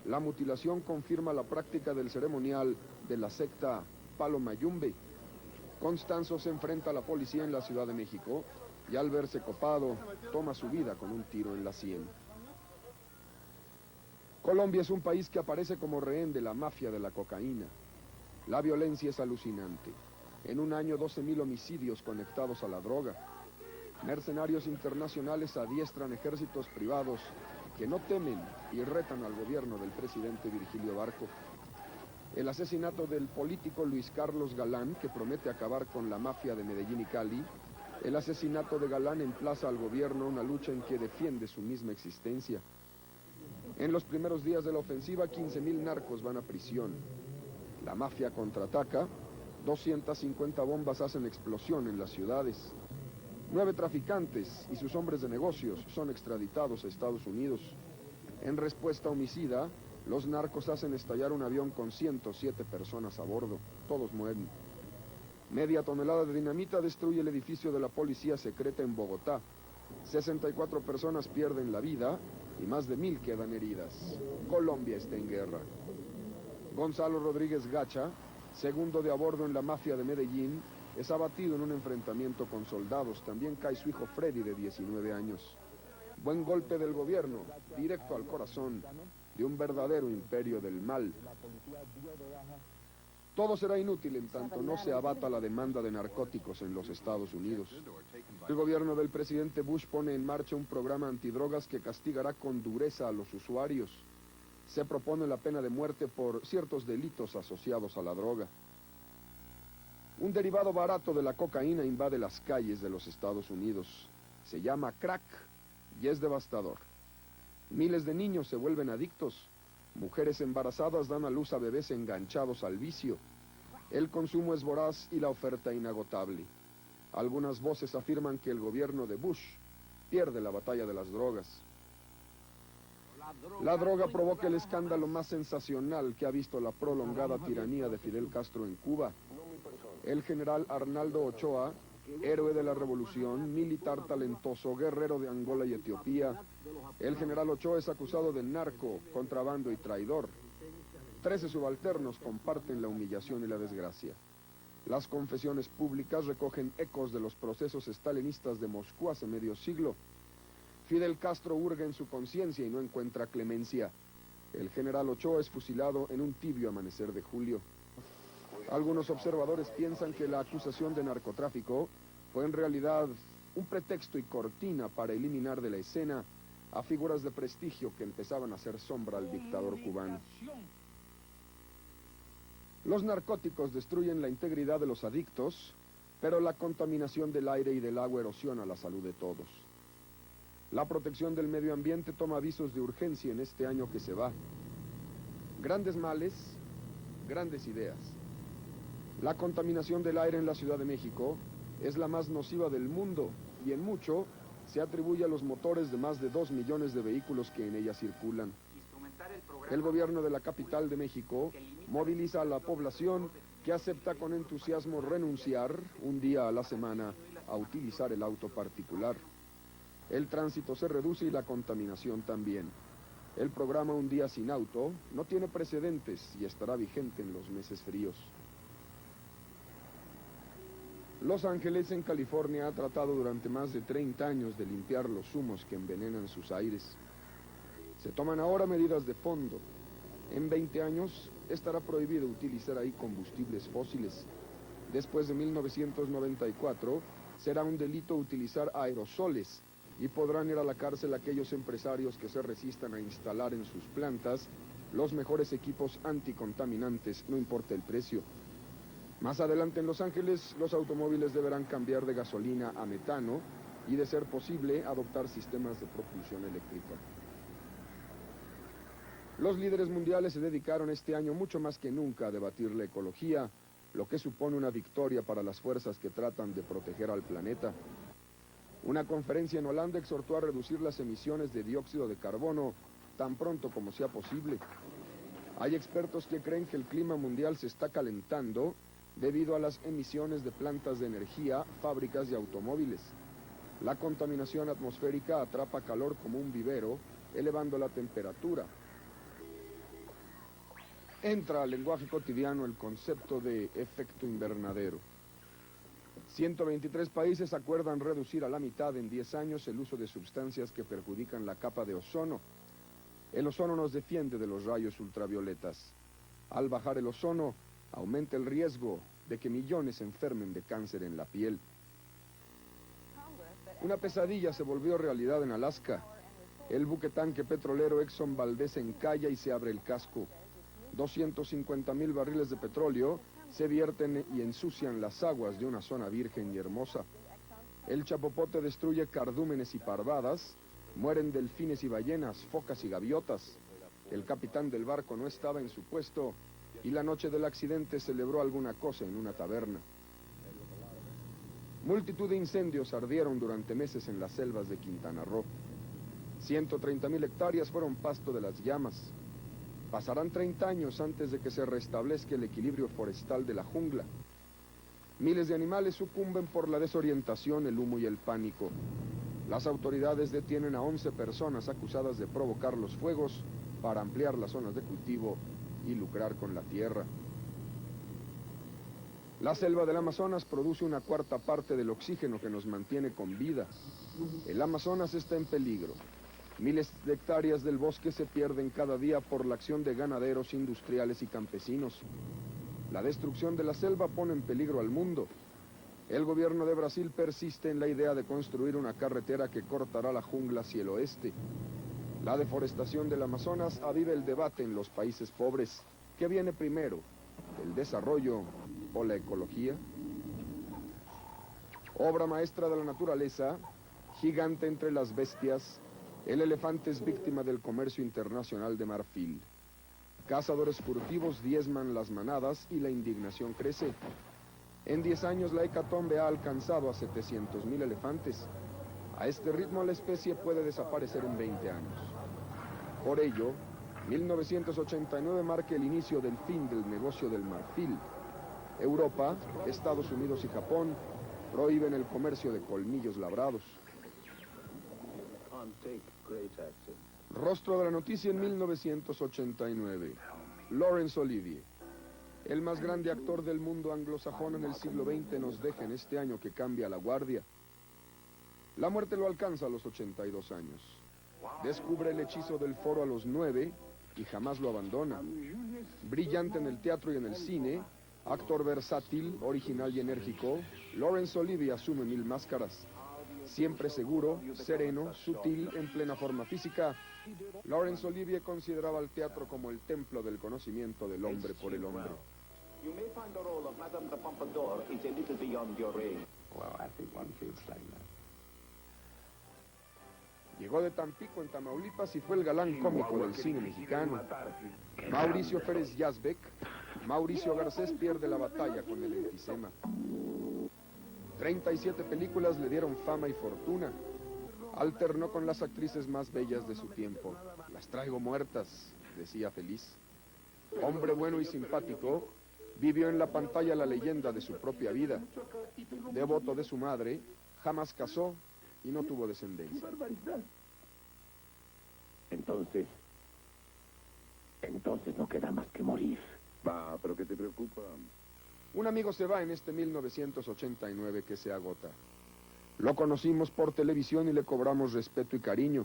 La mutilación confirma la práctica del ceremonial de la secta Palo Mayumbe. Constanzo se enfrenta a la policía en la Ciudad de México y al verse copado, toma su vida con un tiro en la sien. Colombia es un país que aparece como rehén de la mafia de la cocaína. La violencia es alucinante. En un año 12,000 homicidios conectados a la droga. Mercenarios internacionales adiestran ejércitos privados que no temen y retan al gobierno del presidente Virgilio Barco. El asesinato del político Luis Carlos Galán, que promete acabar con la mafia de Medellín y Cali. El asesinato de Galán emplaza al gobierno una lucha en que defiende su misma existencia. En los primeros días de la ofensiva, 15,000 narcos van a prisión. La mafia contraataca, 250 bombas hacen explosión en las ciudades. 9 traficantes y sus hombres de negocios son extraditados a Estados Unidos. En respuesta homicida, los narcos hacen estallar un avión con 107 personas a bordo. Todos mueren. Media tonelada de dinamita destruye el edificio de la policía secreta en Bogotá. 64 personas pierden la vida y más de 1000 quedan heridas. Colombia está en guerra. Gonzalo Rodríguez Gacha, segundo de a bordo en la mafia de Medellín, es abatido en un enfrentamiento con soldados. También cae su hijo Freddy, de 19 años. Buen golpe del gobierno, directo al corazón de un verdadero imperio del mal. Todo será inútil en tanto no se abata la demanda de narcóticos en los Estados Unidos. El gobierno del presidente Bush pone en marcha un programa antidrogas que castigará con dureza a los usuarios. Se propone la pena de muerte por ciertos delitos asociados a la droga. Un derivado barato de la cocaína invade las calles de los Estados Unidos. Se llama crack y es devastador. Miles de niños se vuelven adictos. Mujeres embarazadas dan a luz a bebés enganchados al vicio. El consumo es voraz y la oferta inagotable. Algunas voces afirman que el gobierno de Bush pierde la batalla de las drogas. La droga provoca el escándalo más sensacional que ha visto la prolongada tiranía de Fidel Castro en Cuba. El general Arnaldo Ochoa, héroe de la revolución, militar talentoso, guerrero de Angola y Etiopía. El general Ochoa es acusado de narco, contrabando y traidor. 13 subalternos comparten la humillación y la desgracia. Las confesiones públicas recogen ecos de los procesos estalinistas de Moscú hace medio siglo. Fidel Castro hurga en su conciencia y no encuentra clemencia. El general Ochoa es fusilado en un tibio amanecer de julio. Algunos observadores piensan que la acusación de narcotráfico fue en realidad un pretexto y cortina para eliminar de la escena a figuras de prestigio que empezaban a hacer sombra al dictador cubano. Los narcóticos destruyen la integridad de los adictos, pero la contaminación del aire y del agua erosiona la salud de todos. La protección del medio ambiente toma avisos de urgencia en este año que se va. Grandes males, grandes ideas. La contaminación del aire en la Ciudad de México es la más nociva del mundo y en mucho se atribuye a los motores de más de 2 millones de vehículos que en ella circulan. El gobierno de la capital de México moviliza a la población que acepta con entusiasmo renunciar un día a la semana a utilizar el auto particular. El tránsito se reduce y la contaminación también. El programa Un Día Sin Auto no tiene precedentes y estará vigente en los meses fríos. Los Ángeles, en California, ha tratado durante más de 30 años de limpiar los humos que envenenan sus aires. Se toman ahora medidas de fondo. En 20 años estará prohibido utilizar ahí combustibles fósiles. Después de 1994, será un delito utilizar aerosoles y podrán ir a la cárcel aquellos empresarios que se resistan a instalar en sus plantas los mejores equipos anticontaminantes, no importa el precio. Más adelante en Los Ángeles, los automóviles deberán cambiar de gasolina a metano y, de ser posible, adoptar sistemas de propulsión eléctrica. Los líderes mundiales se dedicaron este año mucho más que nunca a debatir la ecología, lo que supone una victoria para las fuerzas que tratan de proteger al planeta. Una conferencia en Holanda exhortó a reducir las emisiones de dióxido de carbono tan pronto como sea posible. Hay expertos que creen que el clima mundial se está calentando debido a las emisiones de plantas de energía, fábricas y automóviles. La contaminación atmosférica atrapa calor como un vivero, elevando la temperatura. Entra al lenguaje cotidiano el concepto de efecto invernadero. 123 países acuerdan reducir a la mitad en 10 años el uso de sustancias que perjudican la capa de ozono. El ozono nos defiende de los rayos ultravioletas. Al bajar el ozono, aumenta el riesgo de que millones se enfermen de cáncer en la piel. Una pesadilla se volvió realidad en Alaska. El buque tanque petrolero Exxon Valdez encalla y se abre el casco. 250,000 barriles de petróleo se vierten y ensucian las aguas de una zona virgen y hermosa. El chapopote destruye cardúmenes y parvadas, mueren delfines y ballenas, focas y gaviotas. El capitán del barco no estaba en su puesto y la noche del accidente celebró alguna cosa en una taberna. Multitud de incendios ardieron durante meses en las selvas de Quintana Roo. 130,000 hectáreas fueron pasto de las llamas. Pasarán 30 años antes de que se restablezca el equilibrio forestal de la jungla. Miles de animales sucumben por la desorientación, el humo y el pánico. Las autoridades detienen a 11 personas acusadas de provocar los fuegos para ampliar las zonas de cultivo y lucrar con la tierra. La selva del Amazonas produce una cuarta parte del oxígeno que nos mantiene con vida. El Amazonas está en peligro. Miles de hectáreas del bosque se pierden cada día por la acción de ganaderos, industriales y campesinos. La destrucción de la selva pone en peligro al mundo. El gobierno de Brasil persiste en la idea de construir una carretera que cortará la jungla hacia el oeste. La deforestación del Amazonas aviva el debate en los países pobres. ¿Qué viene primero, el desarrollo o la ecología? Obra maestra de la naturaleza, gigante entre las bestias, el elefante es víctima del comercio internacional de marfil. Cazadores furtivos diezman las manadas y la indignación crece. En 10 años la hecatombe ha alcanzado a 700,000 elefantes. A este ritmo la especie puede desaparecer en 20 años. Por ello, 1989 marca el inicio del fin del negocio del marfil. Europa, Estados Unidos y Japón prohíben el comercio de colmillos labrados. Rostro de la noticia en 1989. Laurence Olivier. El más grande actor del mundo anglosajón en el siglo XX nos deja en este año que cambia la guardia. La muerte lo alcanza a los 82 años. Descubre el hechizo del foro a los 9 y jamás lo abandona. Brillante en el teatro y en el cine, actor versátil, original y enérgico, Laurence Olivier asume 1000 máscaras. Siempre seguro, sereno, sutil, en plena forma física, Laurence Olivier consideraba al teatro como el templo del conocimiento del hombre por el hombre. You may find the role of Madame de Pompadour is a little beyond your range. Well, I think one feels like that. Llegó de Tampico, en Tamaulipas, y fue el galán cómico del cine mexicano. Mauricio Pérez Yazbek. Mauricio Garcés pierde la batalla con el enfisema. 37 películas le dieron fama y fortuna. Alternó con las actrices más bellas de su tiempo. Las traigo muertas, decía feliz. Hombre bueno y simpático, vivió en la pantalla la leyenda de su propia vida. Devoto de su madre, jamás casó y no tuvo descendencia. Entonces no queda más que morir. Va, pero ¿qué te preocupa? Un amigo se va en este 1989 que se agota. Lo conocimos por televisión y le cobramos respeto y cariño.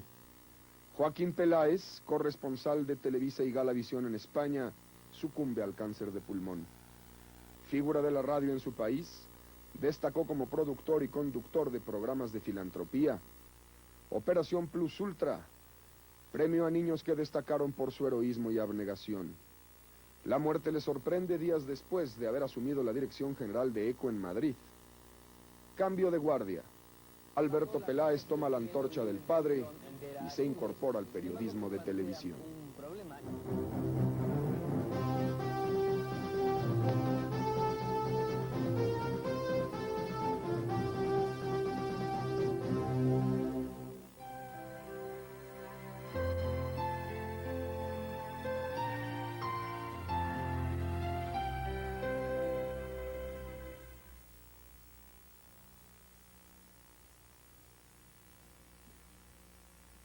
Joaquín Peláez, corresponsal de Televisa y Galavisión en España, sucumbe al cáncer de pulmón. Figura de la radio en su país, destacó como productor y conductor de programas de filantropía. Operación Plus Ultra, premio a niños que destacaron por su heroísmo y abnegación. La muerte le sorprende días después de haber asumido la dirección general de ECO en Madrid. Cambio de guardia. Alberto Peláez toma la antorcha del padre y se incorpora al periodismo de televisión.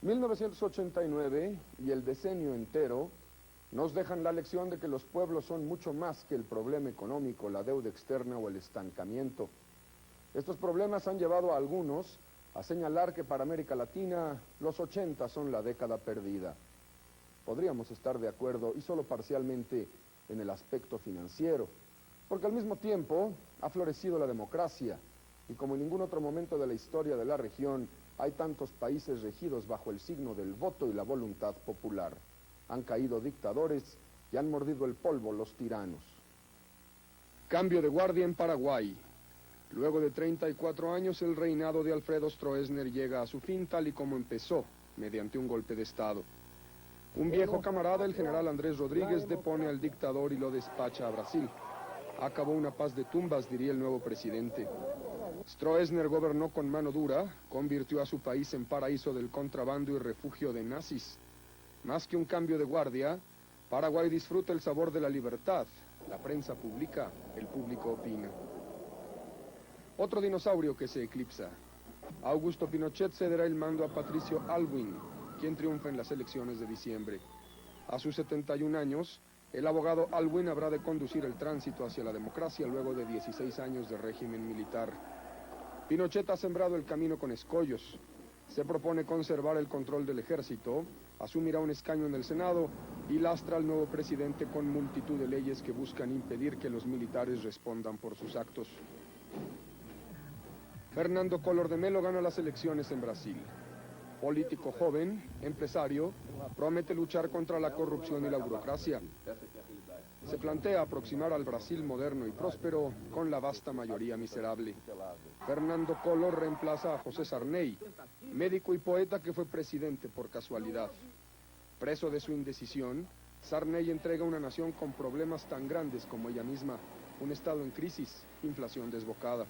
...1989 y el decenio entero nos dejan la lección de que los pueblos son mucho más que el problema económico, la deuda externa o el estancamiento. Estos problemas han llevado a algunos a señalar que para América Latina los 80 son la década perdida. Podríamos estar de acuerdo, y solo parcialmente, en el aspecto financiero, porque al mismo tiempo ha florecido la democracia, y como en ningún otro momento de la historia de la región, hay tantos países regidos bajo el signo del voto y la voluntad popular. Han caído dictadores y han mordido el polvo los tiranos. Cambio de guardia en Paraguay. Luego de 34 años, el reinado de Alfredo Stroessner llega a su fin tal y como empezó, mediante un golpe de Estado. Un viejo camarada, el general Andrés Rodríguez, depone al dictador y lo despacha a Brasil. Acabó una paz de tumbas, diría el nuevo presidente. Stroessner gobernó con mano dura, convirtió a su país en paraíso del contrabando y refugio de nazis. Más que un cambio de guardia, Paraguay disfruta el sabor de la libertad. La prensa publica, el público opina. Otro dinosaurio que se eclipsa. Augusto Pinochet cederá el mando a Patricio Aylwin, quien triunfa en las elecciones de diciembre. A sus 71 años, el abogado Aylwin habrá de conducir el tránsito hacia la democracia luego de 16 años de régimen militar. Pinochet ha sembrado el camino con escollos. Se propone conservar el control del ejército, asumirá un escaño en el Senado y lastra al nuevo presidente con multitud de leyes que buscan impedir que los militares respondan por sus actos. Fernando Collor de Mello gana las elecciones en Brasil. Político joven, empresario, promete luchar contra la corrupción y la burocracia. Se plantea aproximar al Brasil moderno y próspero con la vasta mayoría miserable. Fernando Collor reemplaza a José Sarney, médico y poeta que fue presidente por casualidad. Preso de su indecisión, Sarney entrega una nación con problemas tan grandes como ella misma, un estado en crisis, inflación desbocada.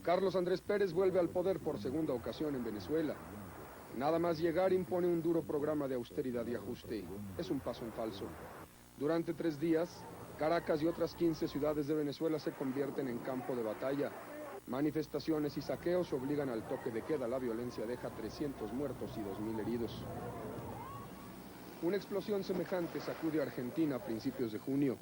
Carlos Andrés Pérez vuelve al poder por segunda ocasión en Venezuela. Nada más llegar impone un duro programa de austeridad y ajuste. Es un paso en falso. Durante 3 días, Caracas y otras 15 ciudades de Venezuela se convierten en campo de batalla. Manifestaciones y saqueos obligan al toque de queda. La violencia deja 300 muertos y 2.000 heridos. Una explosión semejante sacude a Argentina a principios de junio.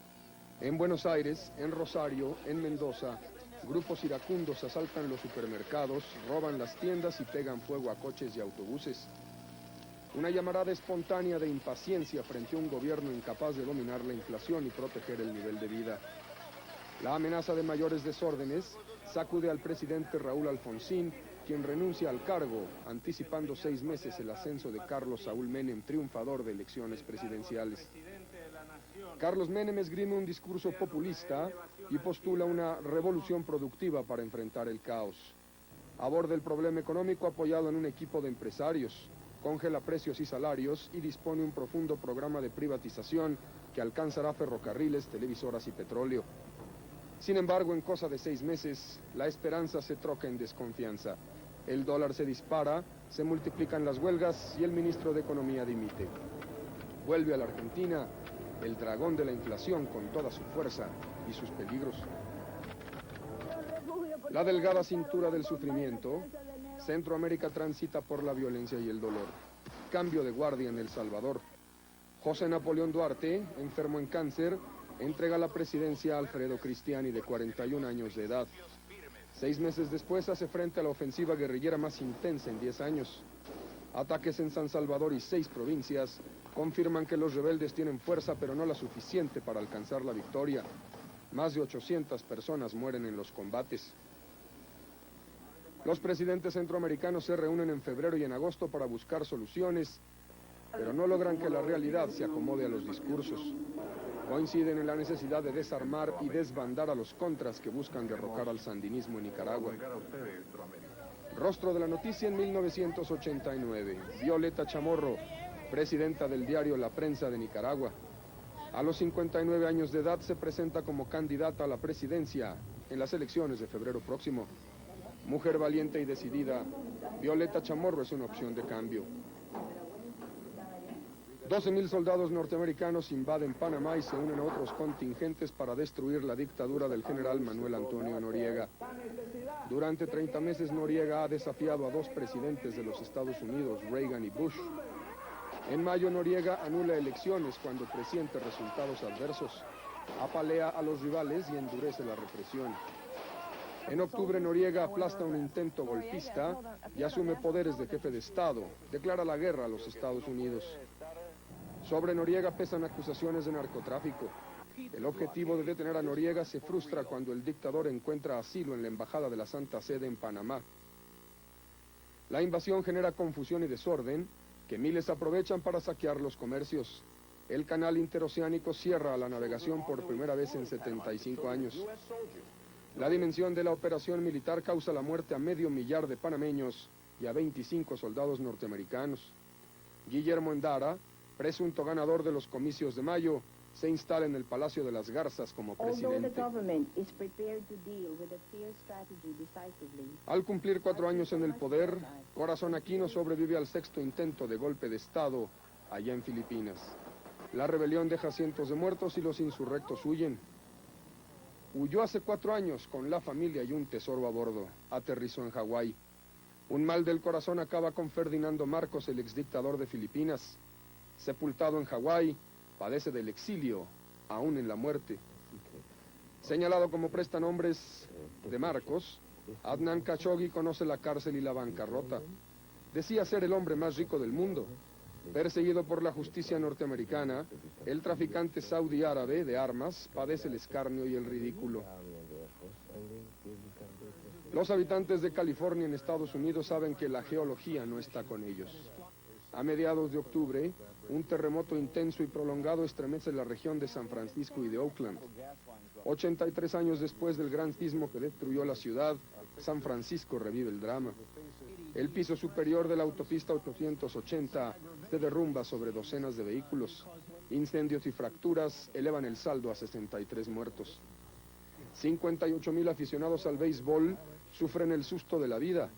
En Buenos Aires, en Rosario, en Mendoza, grupos iracundos asaltan los supermercados, roban las tiendas y pegan fuego a coches y autobuses. Una llamarada espontánea de impaciencia frente a un gobierno incapaz de dominar la inflación y proteger el nivel de vida. La amenaza de mayores desórdenes sacude al presidente Raúl Alfonsín, quien renuncia al cargo, anticipando 6 meses el ascenso de Carlos Saúl Menem, triunfador de elecciones presidenciales. Carlos Menem esgrime un discurso populista y postula una revolución productiva para enfrentar el caos. Aborda el problema económico apoyado en un equipo de empresarios, congela precios y salarios y dispone un profundo programa de privatización que alcanzará ferrocarriles, televisoras y petróleo. Sin embargo, en cosa de 6 meses, la esperanza se troca en desconfianza. El dólar se dispara, se multiplican las huelgas y el ministro de Economía dimite. Vuelve a la Argentina el dragón de la inflación con toda su fuerza y sus peligros. La delgada cintura del sufrimiento, Centroamérica transita por la violencia y el dolor. Cambio de guardia en El Salvador. José Napoleón Duarte, enfermo en cáncer, entrega la presidencia a Alfredo Cristiani, de 41 años de edad. 6 meses después hace frente a la ofensiva guerrillera más intensa en 10 años. Ataques en San Salvador y 6 provincias confirman que los rebeldes tienen fuerza, pero no la suficiente para alcanzar la victoria. Más de 800 personas mueren en los combates. Los presidentes centroamericanos se reúnen en febrero y en agosto para buscar soluciones, pero no logran que la realidad se acomode a los discursos. Coinciden en la necesidad de desarmar y desbandar a los contras que buscan derrocar al sandinismo en Nicaragua. Rostro de la noticia en 1989. Violeta Chamorro, presidenta del diario La Prensa de Nicaragua. A los 59 años de edad se presenta como candidata a la presidencia en las elecciones de febrero próximo. Mujer valiente y decidida, Violeta Chamorro es una opción de cambio. 12.000 soldados norteamericanos invaden Panamá y se unen a otros contingentes para destruir la dictadura del general Manuel Antonio Noriega. Durante 30 meses Noriega ha desafiado a 2 presidentes de los Estados Unidos, Reagan y Bush. En mayo Noriega anula elecciones cuando presiente resultados adversos, apalea a los rivales y endurece la represión. En octubre Noriega aplasta un intento golpista y asume poderes de jefe de Estado, declara la guerra a los Estados Unidos. Sobre Noriega pesan acusaciones de narcotráfico. El objetivo de detener a Noriega se frustra cuando el dictador encuentra asilo en la Embajada de la Santa Sede en Panamá. La invasión genera confusión y desorden que miles aprovechan para saquear los comercios. El canal interoceánico cierra la navegación por primera vez en 75 años. La dimensión de la operación militar causa la muerte a 500.000 de panameños y a 25 soldados norteamericanos. Guillermo Endara, presunto ganador de los comicios de mayo, se instala en el Palacio de las Garzas como presidente. Al cumplir 4 años en el poder, Corazón Aquino sobrevive al 6º intento de golpe de Estado allá en Filipinas. La rebelión deja cientos de muertos y los insurrectos huyen. Huyó hace 4 años con la familia y un tesoro a bordo. Aterrizó en Hawái. Un mal del corazón acaba con Ferdinando Marcos, el exdictador de Filipinas. Sepultado en Hawái, padece del exilio, aún en la muerte. Señalado como prestanombres de Marcos, Adnan Khashoggi conoce la cárcel y la bancarrota. Decía ser el hombre más rico del mundo. Perseguido por la justicia norteamericana, el traficante saudí árabe de armas padece el escarnio y el ridículo. Los habitantes de California en Estados Unidos saben que la geología no está con ellos. A mediados de octubre, un terremoto intenso y prolongado estremece la región de San Francisco y de Oakland. 83 años después del gran sismo que destruyó la ciudad, San Francisco revive el drama. El piso superior de la autopista 880 se derrumba sobre docenas de vehículos. Incendios y fracturas elevan el saldo a 63 muertos. 58,000 aficionados al béisbol sufren el susto de la vida.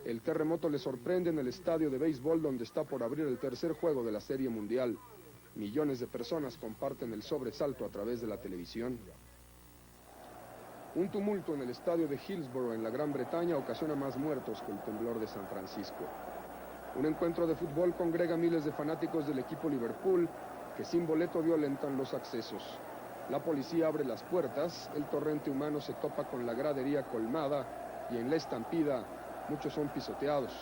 El terremoto les sorprende en el estadio de béisbol donde está por abrir el tercer juego de la Serie Mundial. Millones de personas comparten el sobresalto a través de la televisión. Un tumulto en el estadio de Hillsborough en la Gran Bretaña ocasiona más muertos que el temblor de San Francisco. Un encuentro de fútbol congrega miles de fanáticos del equipo Liverpool que sin boleto violentan los accesos. La policía abre las puertas, el torrente humano se topa con la gradería colmada y en la estampida muchos son pisoteados.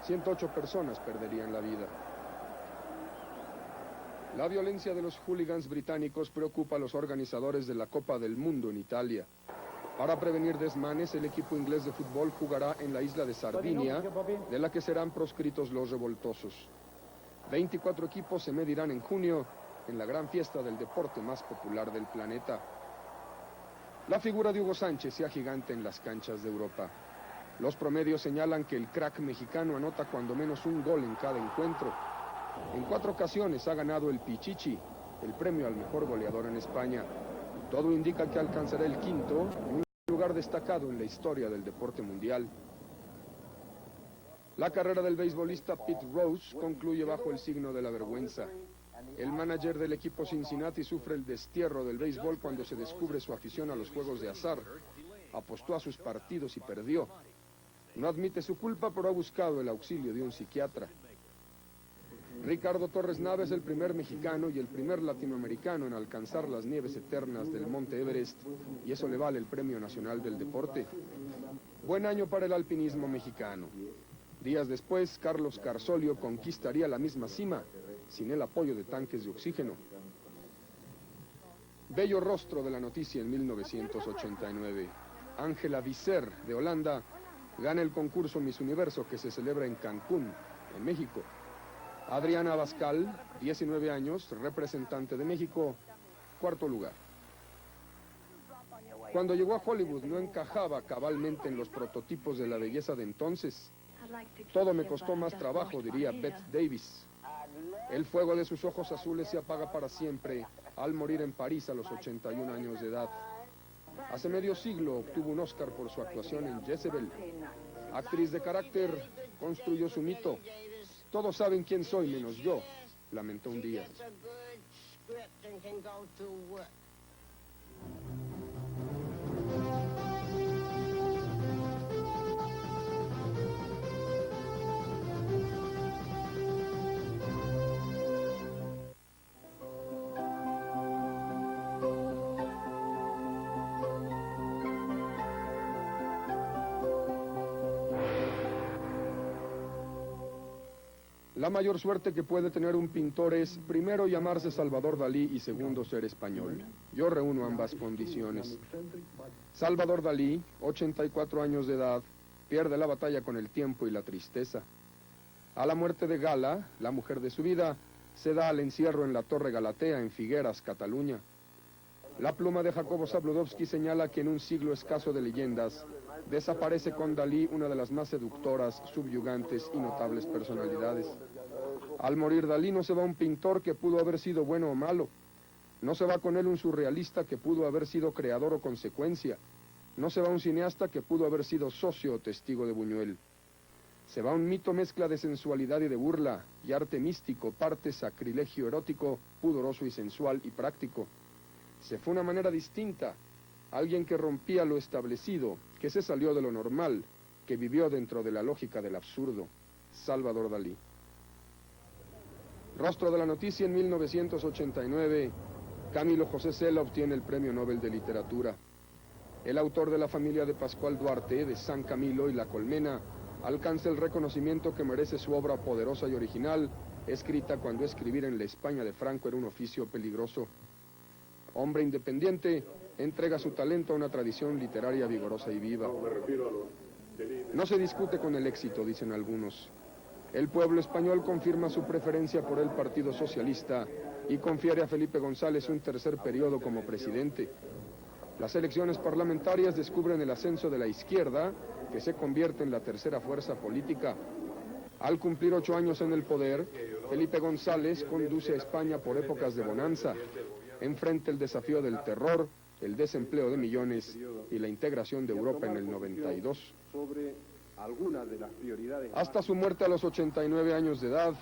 108 personas perderían la vida. La violencia de los hooligans británicos preocupa a los organizadores de la Copa del Mundo en Italia. Para prevenir desmanes, el equipo inglés de fútbol jugará en la isla de Sardinia, de la que serán proscritos los revoltosos. 24 equipos se medirán en junio en la gran fiesta del deporte más popular del planeta. La figura de Hugo Sánchez se agiganta en las canchas de Europa. Los promedios señalan que el crack mexicano anota cuando menos un gol en cada encuentro. En 4 ocasiones ha ganado el Pichichi, el premio al mejor goleador en España. Todo indica que alcanzará el 5º, un lugar destacado en la historia del deporte mundial. La carrera del beisbolista Pete Rose concluye bajo el signo de la vergüenza. El manager del equipo Cincinnati sufre el destierro del béisbol cuando se descubre su afición a los juegos de azar. Apostó a sus partidos y perdió. No admite su culpa, pero ha buscado el auxilio de un psiquiatra. Ricardo Torres Nava es el primer mexicano y el primer latinoamericano en alcanzar las nieves eternas del Monte Everest, y eso le vale el Premio Nacional del Deporte. Buen año para el alpinismo mexicano. Días después, Carlos Carsolio conquistaría la misma cima, sin el apoyo de tanques de oxígeno. Bello rostro de la noticia en 1989. Ángela Visser, de Holanda, gana el concurso Miss Universo que se celebra en Cancún, en México. Adriana Abascal, 19 años, representante de México, 4º lugar. Cuando llegó a Hollywood no encajaba cabalmente en los prototipos de la belleza de entonces. Todo me costó más trabajo, diría Bette Davis. El fuego de sus ojos azules se apaga para siempre al morir en París a los 81 años de edad. Hace medio siglo obtuvo un Oscar por su actuación en Jezebel. Actriz de carácter, construyó su mito. Todos saben quién soy menos yo, lamentó un día. La mayor suerte que puede tener un pintor es, primero, llamarse Salvador Dalí y segundo, ser español. Yo reúno ambas condiciones. Salvador Dalí, 84 años de edad, pierde la batalla con el tiempo y la tristeza. A la muerte de Gala, la mujer de su vida, se da al encierro en la Torre Galatea en Figueras, Cataluña. La pluma de Jacobo Zabludovsky señala que en un siglo escaso de leyendas, desaparece con Dalí una de las más seductoras, subyugantes y notables personalidades. Al morir Dalí no se va un pintor que pudo haber sido bueno o malo. No se va con él un surrealista que pudo haber sido creador o consecuencia. No se va un cineasta que pudo haber sido socio o testigo de Buñuel. Se va un mito mezcla de sensualidad y de burla, y arte místico, parte sacrilegio erótico, pudoroso y sensual y práctico. Se fue una manera distinta, alguien que rompía lo establecido, que se salió de lo normal, que vivió dentro de la lógica del absurdo. Salvador Dalí. Rostro de la noticia: en 1989, Camilo José Cela obtiene el Premio Nobel de Literatura. El autor de La familia de Pascual Duarte, de San Camilo y La Colmena, alcanza el reconocimiento que merece su obra poderosa y original, escrita cuando escribir en la España de Franco era un oficio peligroso. Hombre independiente, entrega su talento a una tradición literaria vigorosa y viva. No se discute con el éxito, dicen algunos. El pueblo español confirma su preferencia por el Partido Socialista y confiere a Felipe González un tercer periodo como presidente. Las elecciones parlamentarias descubren el ascenso de la izquierda, que se convierte en la tercera fuerza política. Al cumplir 8 años en el poder, Felipe González conduce a España por épocas de bonanza. Enfrenta el desafío del terror, el desempleo de millones y la integración de Europa en el 92. Hasta su muerte a los 89 años de edad,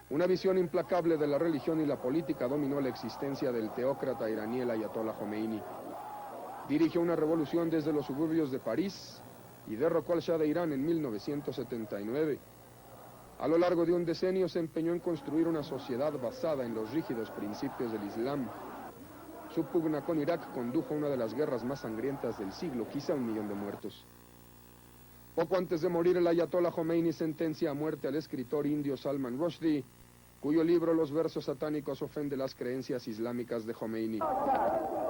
una visión implacable de la religión y la política dominó la existencia del teócrata iraní el Ayatollah Jomeini. Dirigió una revolución desde los suburbios de París y derrocó al Shah de Irán en 1979. A lo largo de un decenio se empeñó en construir una sociedad basada en los rígidos principios del Islam. Su pugna con Irak condujo a una de las guerras más sangrientas del siglo, quizá 1 millón de muertos. Poco antes de morir, el Ayatollah Jomeini sentencia a muerte al escritor indio Salman Rushdie, cuyo libro Los versos satánicos ofende las creencias islámicas de Jomeini.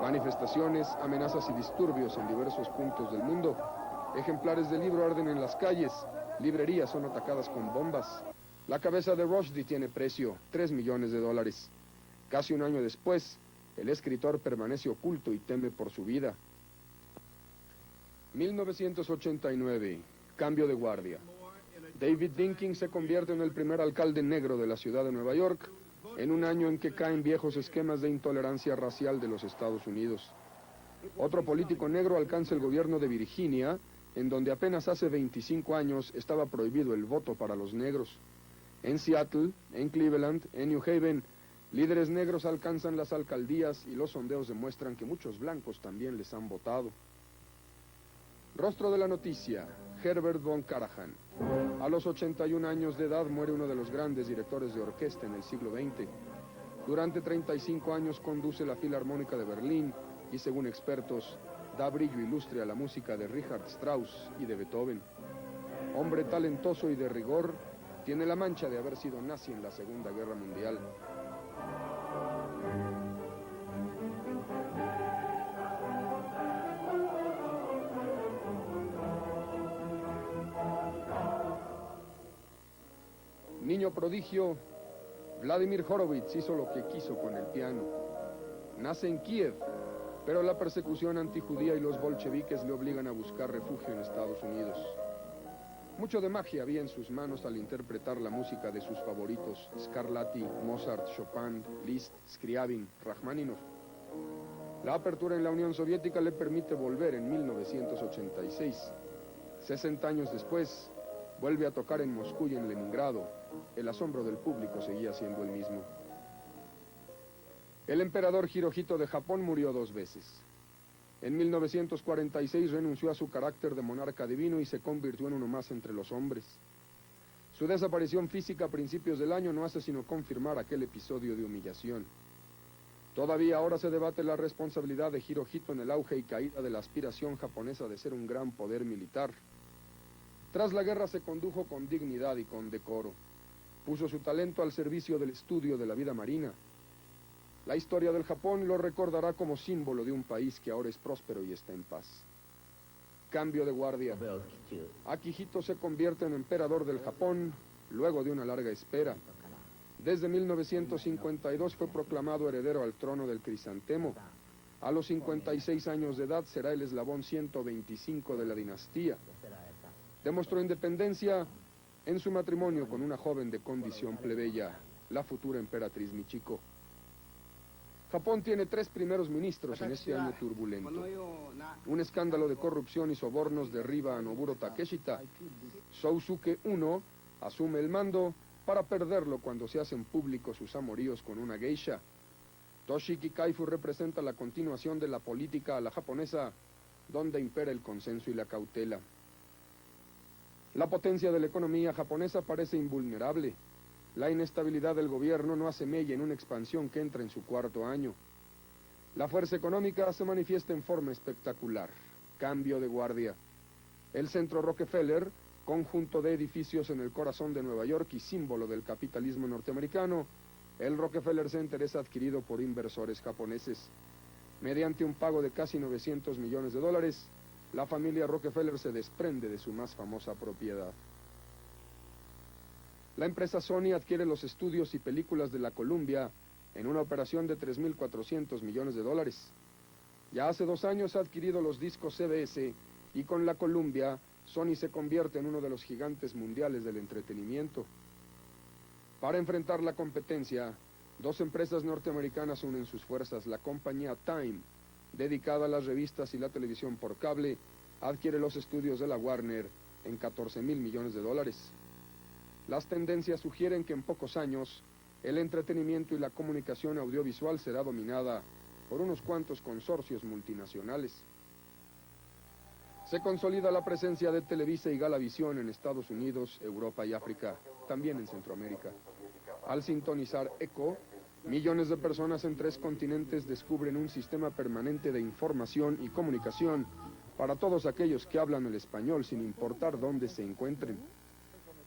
Manifestaciones, amenazas y disturbios en diversos puntos del mundo. Ejemplares del libro arden en las calles, librerías son atacadas con bombas. La cabeza de Rushdie tiene precio, $3 millones. Casi 1 año después, el escritor permanece oculto y teme por su vida. 1989, cambio de guardia. David Dinkins se convierte en el primer alcalde negro de la ciudad de Nueva York, en un año en que caen viejos esquemas de intolerancia racial de los Estados Unidos. Otro político negro alcanza el gobierno de Virginia, en donde apenas hace 25 años estaba prohibido el voto para los negros. En Seattle, en Cleveland, en New Haven, líderes negros alcanzan las alcaldías y los sondeos demuestran que muchos blancos también les han votado. Rostro de la noticia: Herbert von Karajan. A los 81 años de edad muere uno de los grandes directores de orquesta en el siglo XX. Durante 35 años conduce la Filarmónica de Berlín y, según expertos, da brillo y lustre a la música de Richard Strauss y de Beethoven. Hombre talentoso y de rigor, tiene la mancha de haber sido nazi en la Segunda Guerra Mundial. Niño prodigio, Vladimir Horowitz hizo lo que quiso con el piano. Nace en Kiev, pero la persecución antijudía y los bolcheviques le obligan a buscar refugio en Estados Unidos. Mucho de magia había en sus manos al interpretar la música de sus favoritos: Scarlatti, Mozart, Chopin, Liszt, Scriabin, Rachmaninoff. La apertura en la Unión Soviética le permite volver en 1986. 60 años después, vuelve a tocar en Moscú y en Leningrado. El asombro del público seguía siendo el mismo. El emperador Hirohito de Japón murió 2 veces. En 1946 renunció a su carácter de monarca divino y se convirtió en uno más entre los hombres. Su desaparición física a principios del año no hace sino confirmar aquel episodio de humillación. Todavía ahora se debate la responsabilidad de Hirohito en el auge y caída de la aspiración japonesa de ser un gran poder militar. Tras la guerra se condujo con dignidad y con decoro. Puso su talento al servicio del estudio de la vida marina. La historia del Japón lo recordará como símbolo de un país que ahora es próspero y está en paz. Cambio de guardia. Akihito se convierte en emperador del Japón luego de una larga espera. Desde 1952 fue proclamado heredero al trono del Crisantemo. A los 56 años de edad será el eslabón 125 de la dinastía. Demostró independencia en su matrimonio con una joven de condición plebeya, la futura emperatriz Michiko. Japón tiene 3 primeros ministros en este año turbulento. Un escándalo de corrupción y sobornos derriba a Noburo Takeshita. Shousuke I asume el mando para perderlo cuando se hacen públicos sus amoríos con una geisha. Toshiki Kaifu representa la continuación de la política a la japonesa, donde impera el consenso y la cautela. La potencia de la economía japonesa parece invulnerable. La inestabilidad del gobierno no hace mella en una expansión que entra en su cuarto año. La fuerza económica se manifiesta en forma espectacular. Cambio de guardia. El Centro Rockefeller, conjunto de edificios en el corazón de Nueva York y símbolo del capitalismo norteamericano, el Rockefeller Center es adquirido por inversores japoneses. Mediante un pago de casi $900 millones, la familia Rockefeller se desprende de su más famosa propiedad. La empresa Sony adquiere los estudios y películas de la Columbia en una operación de $3.400 millones. Ya hace 2 años ha adquirido los discos CBS y con la Columbia, Sony se convierte en uno de los gigantes mundiales del entretenimiento. Para enfrentar la competencia, 2 empresas norteamericanas unen sus fuerzas. La compañía Time, dedicada a las revistas y la televisión por cable, adquiere los estudios de la Warner en $14.000 millones. Las tendencias sugieren que en pocos años, el entretenimiento y la comunicación audiovisual será dominada por unos cuantos consorcios multinacionales. Se consolida la presencia de Televisa y Galavisión en Estados Unidos, Europa y África, también en Centroamérica. Al sintonizar ECO, millones de personas en 3 continentes descubren un sistema permanente de información y comunicación para todos aquellos que hablan el español sin importar dónde se encuentren.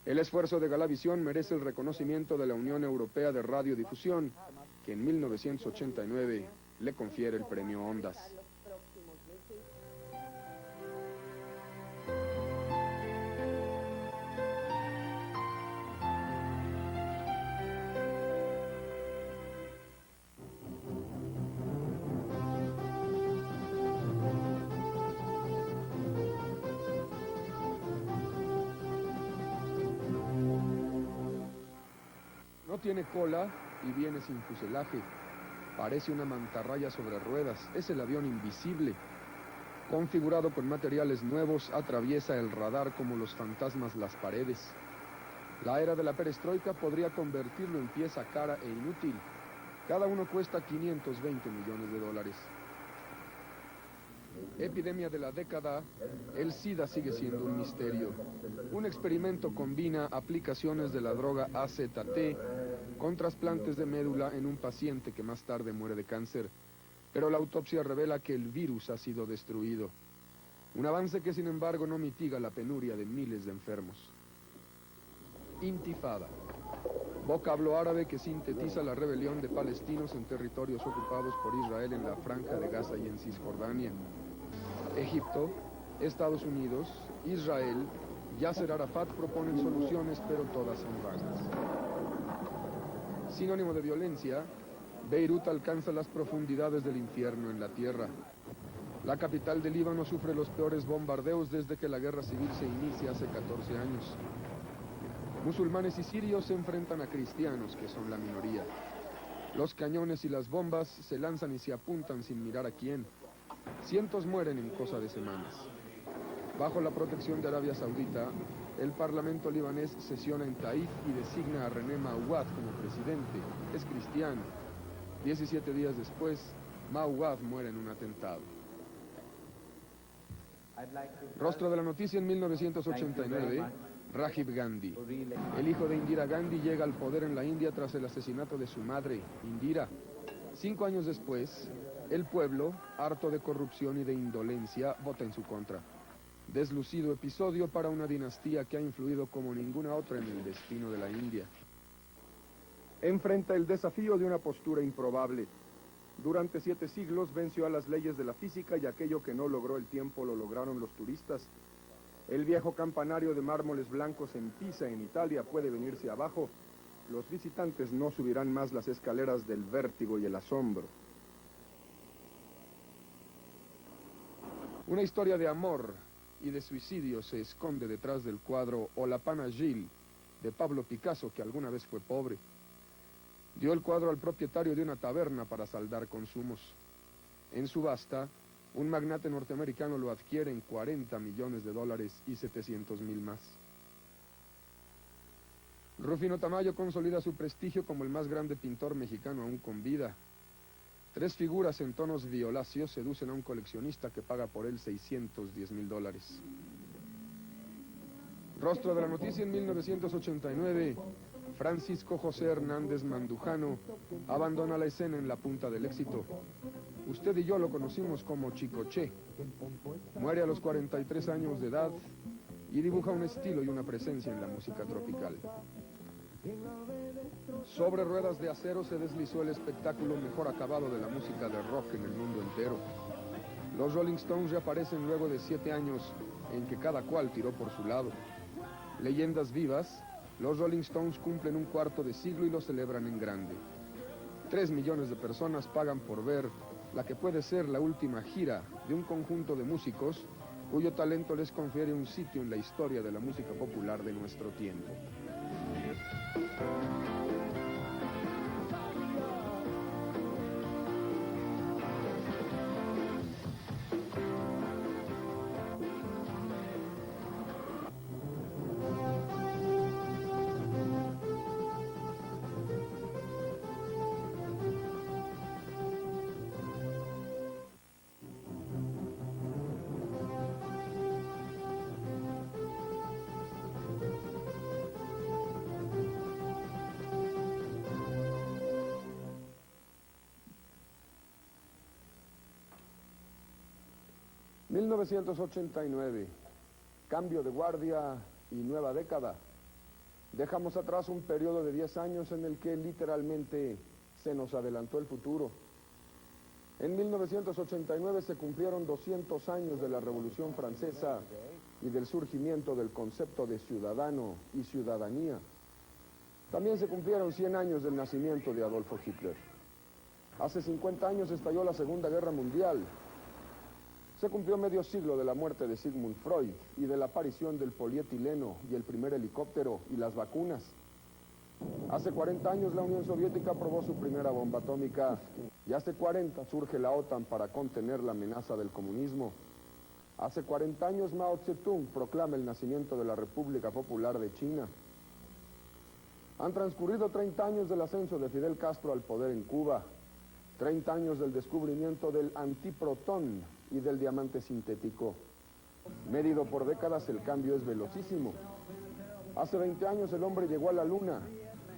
El esfuerzo de Galavisión merece el reconocimiento de la Unión Europea de Radiodifusión, que en 1989 le confiere el premio Ondas. No tiene cola y viene sin fuselaje. Parece una mantarraya sobre ruedas. Es el avión invisible. Configurado con materiales nuevos, atraviesa el radar como los fantasmas las paredes. La era de la perestroika podría convertirlo en pieza cara e inútil. Cada uno cuesta $520 millones. Epidemia de la década, el SIDA sigue siendo un misterio. Un experimento combina aplicaciones de la droga AZT con trasplantes de médula en un paciente que más tarde muere de cáncer, pero la autopsia revela que el virus ha sido destruido. Un avance que sin embargo no mitiga la penuria de miles de enfermos. Intifada. Vocablo árabe que sintetiza la rebelión de palestinos en territorios ocupados por Israel en la Franja de Gaza y en Cisjordania. Egipto, Estados Unidos, Israel, Yasser Arafat proponen soluciones, pero todas son vanas. Sinónimo de violencia, Beirut alcanza las profundidades del infierno en la tierra. La capital del Líbano sufre los peores bombardeos desde que la guerra civil se inicia hace 14 años. Musulmanes y sirios se enfrentan a cristianos, que son la minoría. Los cañones y las bombas se lanzan y se apuntan sin mirar a quién. Cientos mueren en cosa de semanas. Bajo la protección de Arabia Saudita, el parlamento libanés sesiona en Taif y designa a René Mauad como presidente. Es cristiano. 17 días después, Mauad muere en un atentado. Rostro de la noticia en 1989, Rajiv Gandhi. El hijo de Indira Gandhi llega al poder en la India tras el asesinato de su madre, Indira. 5 años después, el pueblo, harto de corrupción y de indolencia, vota en su contra. Deslucido episodio para una dinastía que ha influido como ninguna otra en el destino de la India. Enfrenta el desafío de una postura improbable. Durante 7 siglos venció a las leyes de la física y aquello que no logró el tiempo lo lograron los turistas. El viejo campanario de mármoles blancos en Pisa, en Italia, puede venirse abajo. Los visitantes no subirán más las escaleras del vértigo y el asombro. Una historia de amor y de suicidio se esconde detrás del cuadro O la pana Gil de Pablo Picasso, que alguna vez fue pobre. Dio el cuadro al propietario de una taberna para saldar consumos. En subasta, un magnate norteamericano lo adquiere en $40 millones y 700,000 más. Rufino Tamayo consolida su prestigio como el más grande pintor mexicano aún con vida. Tres figuras en tonos violáceos seducen a un coleccionista que paga por él $610,000. Rostro de la noticia en 1989, Francisco José Hernández Mandujano abandona la escena en la punta del éxito. Usted y yo lo conocimos como Chicoche. Muere a los 43 años de edad y dibuja un estilo y una presencia en la música tropical. Sobre ruedas de acero se deslizó el espectáculo mejor acabado de la música de rock en el mundo entero. Los Rolling Stones reaparecen luego de 7 años en que cada cual tiró por su lado. Leyendas vivas, los Rolling Stones cumplen un cuarto de siglo y lo celebran en grande. 3 millones de personas pagan por ver la que puede ser la última gira de un conjunto de músicos cuyo talento les confiere un sitio en la historia de la música popular de nuestro tiempo. ...1989... cambio de guardia y nueva década. Dejamos atrás un periodo de 10 años en el que literalmente se nos adelantó el futuro. En 1989 se cumplieron 200 años de la Revolución Francesa y del surgimiento del concepto de ciudadano y ciudadanía. También se cumplieron 100 años del nacimiento de Adolfo Hitler. Hace 50 años estalló la Segunda Guerra Mundial. Se cumplió medio siglo de la muerte de Sigmund Freud y de la aparición del polietileno y el primer helicóptero y las vacunas. Hace 40 años la Unión Soviética probó su primera bomba atómica y hace 40 surge la OTAN para contener la amenaza del comunismo. Hace 40 años Mao Zedong proclama el nacimiento de la República Popular de China. Han transcurrido 30 años del ascenso de Fidel Castro al poder en Cuba, 30 años del descubrimiento del antiprotón y del diamante sintético. Medido por décadas, el cambio es velocísimo. Hace 20 años el hombre llegó a la luna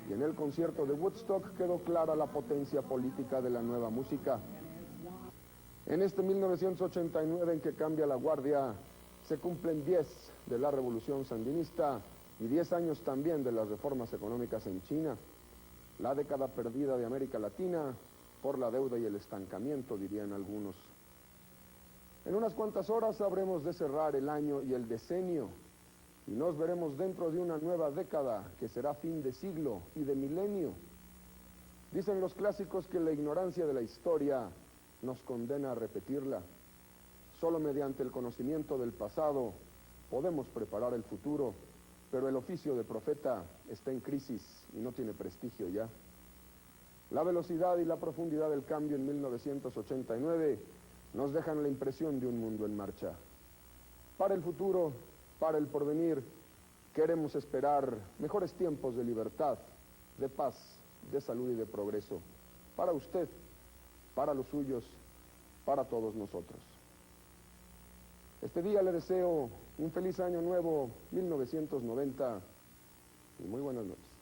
y en el concierto de Woodstock quedó clara la potencia política de la nueva música. En este 1989 en que cambia la guardia, se cumplen 10 de la revolución sandinista y 10 años también de las reformas económicas en China. La década perdida de América Latina por la deuda y el estancamiento, dirían algunos. En unas cuantas horas habremos de cerrar el año y el decenio y nos veremos dentro de una nueva década que será fin de siglo y de milenio. Dicen los clásicos que la ignorancia de la historia nos condena a repetirla. Solo mediante el conocimiento del pasado podemos preparar el futuro, pero el oficio de profeta está en crisis y no tiene prestigio ya. La velocidad y la profundidad del cambio en 1989 nos dejan la impresión de un mundo en marcha. Para el futuro, para el porvenir, queremos esperar mejores tiempos de libertad, de paz, de salud y de progreso. Para usted, para los suyos, para todos nosotros. Este día le deseo un feliz año nuevo, 1990, y muy buenas noches.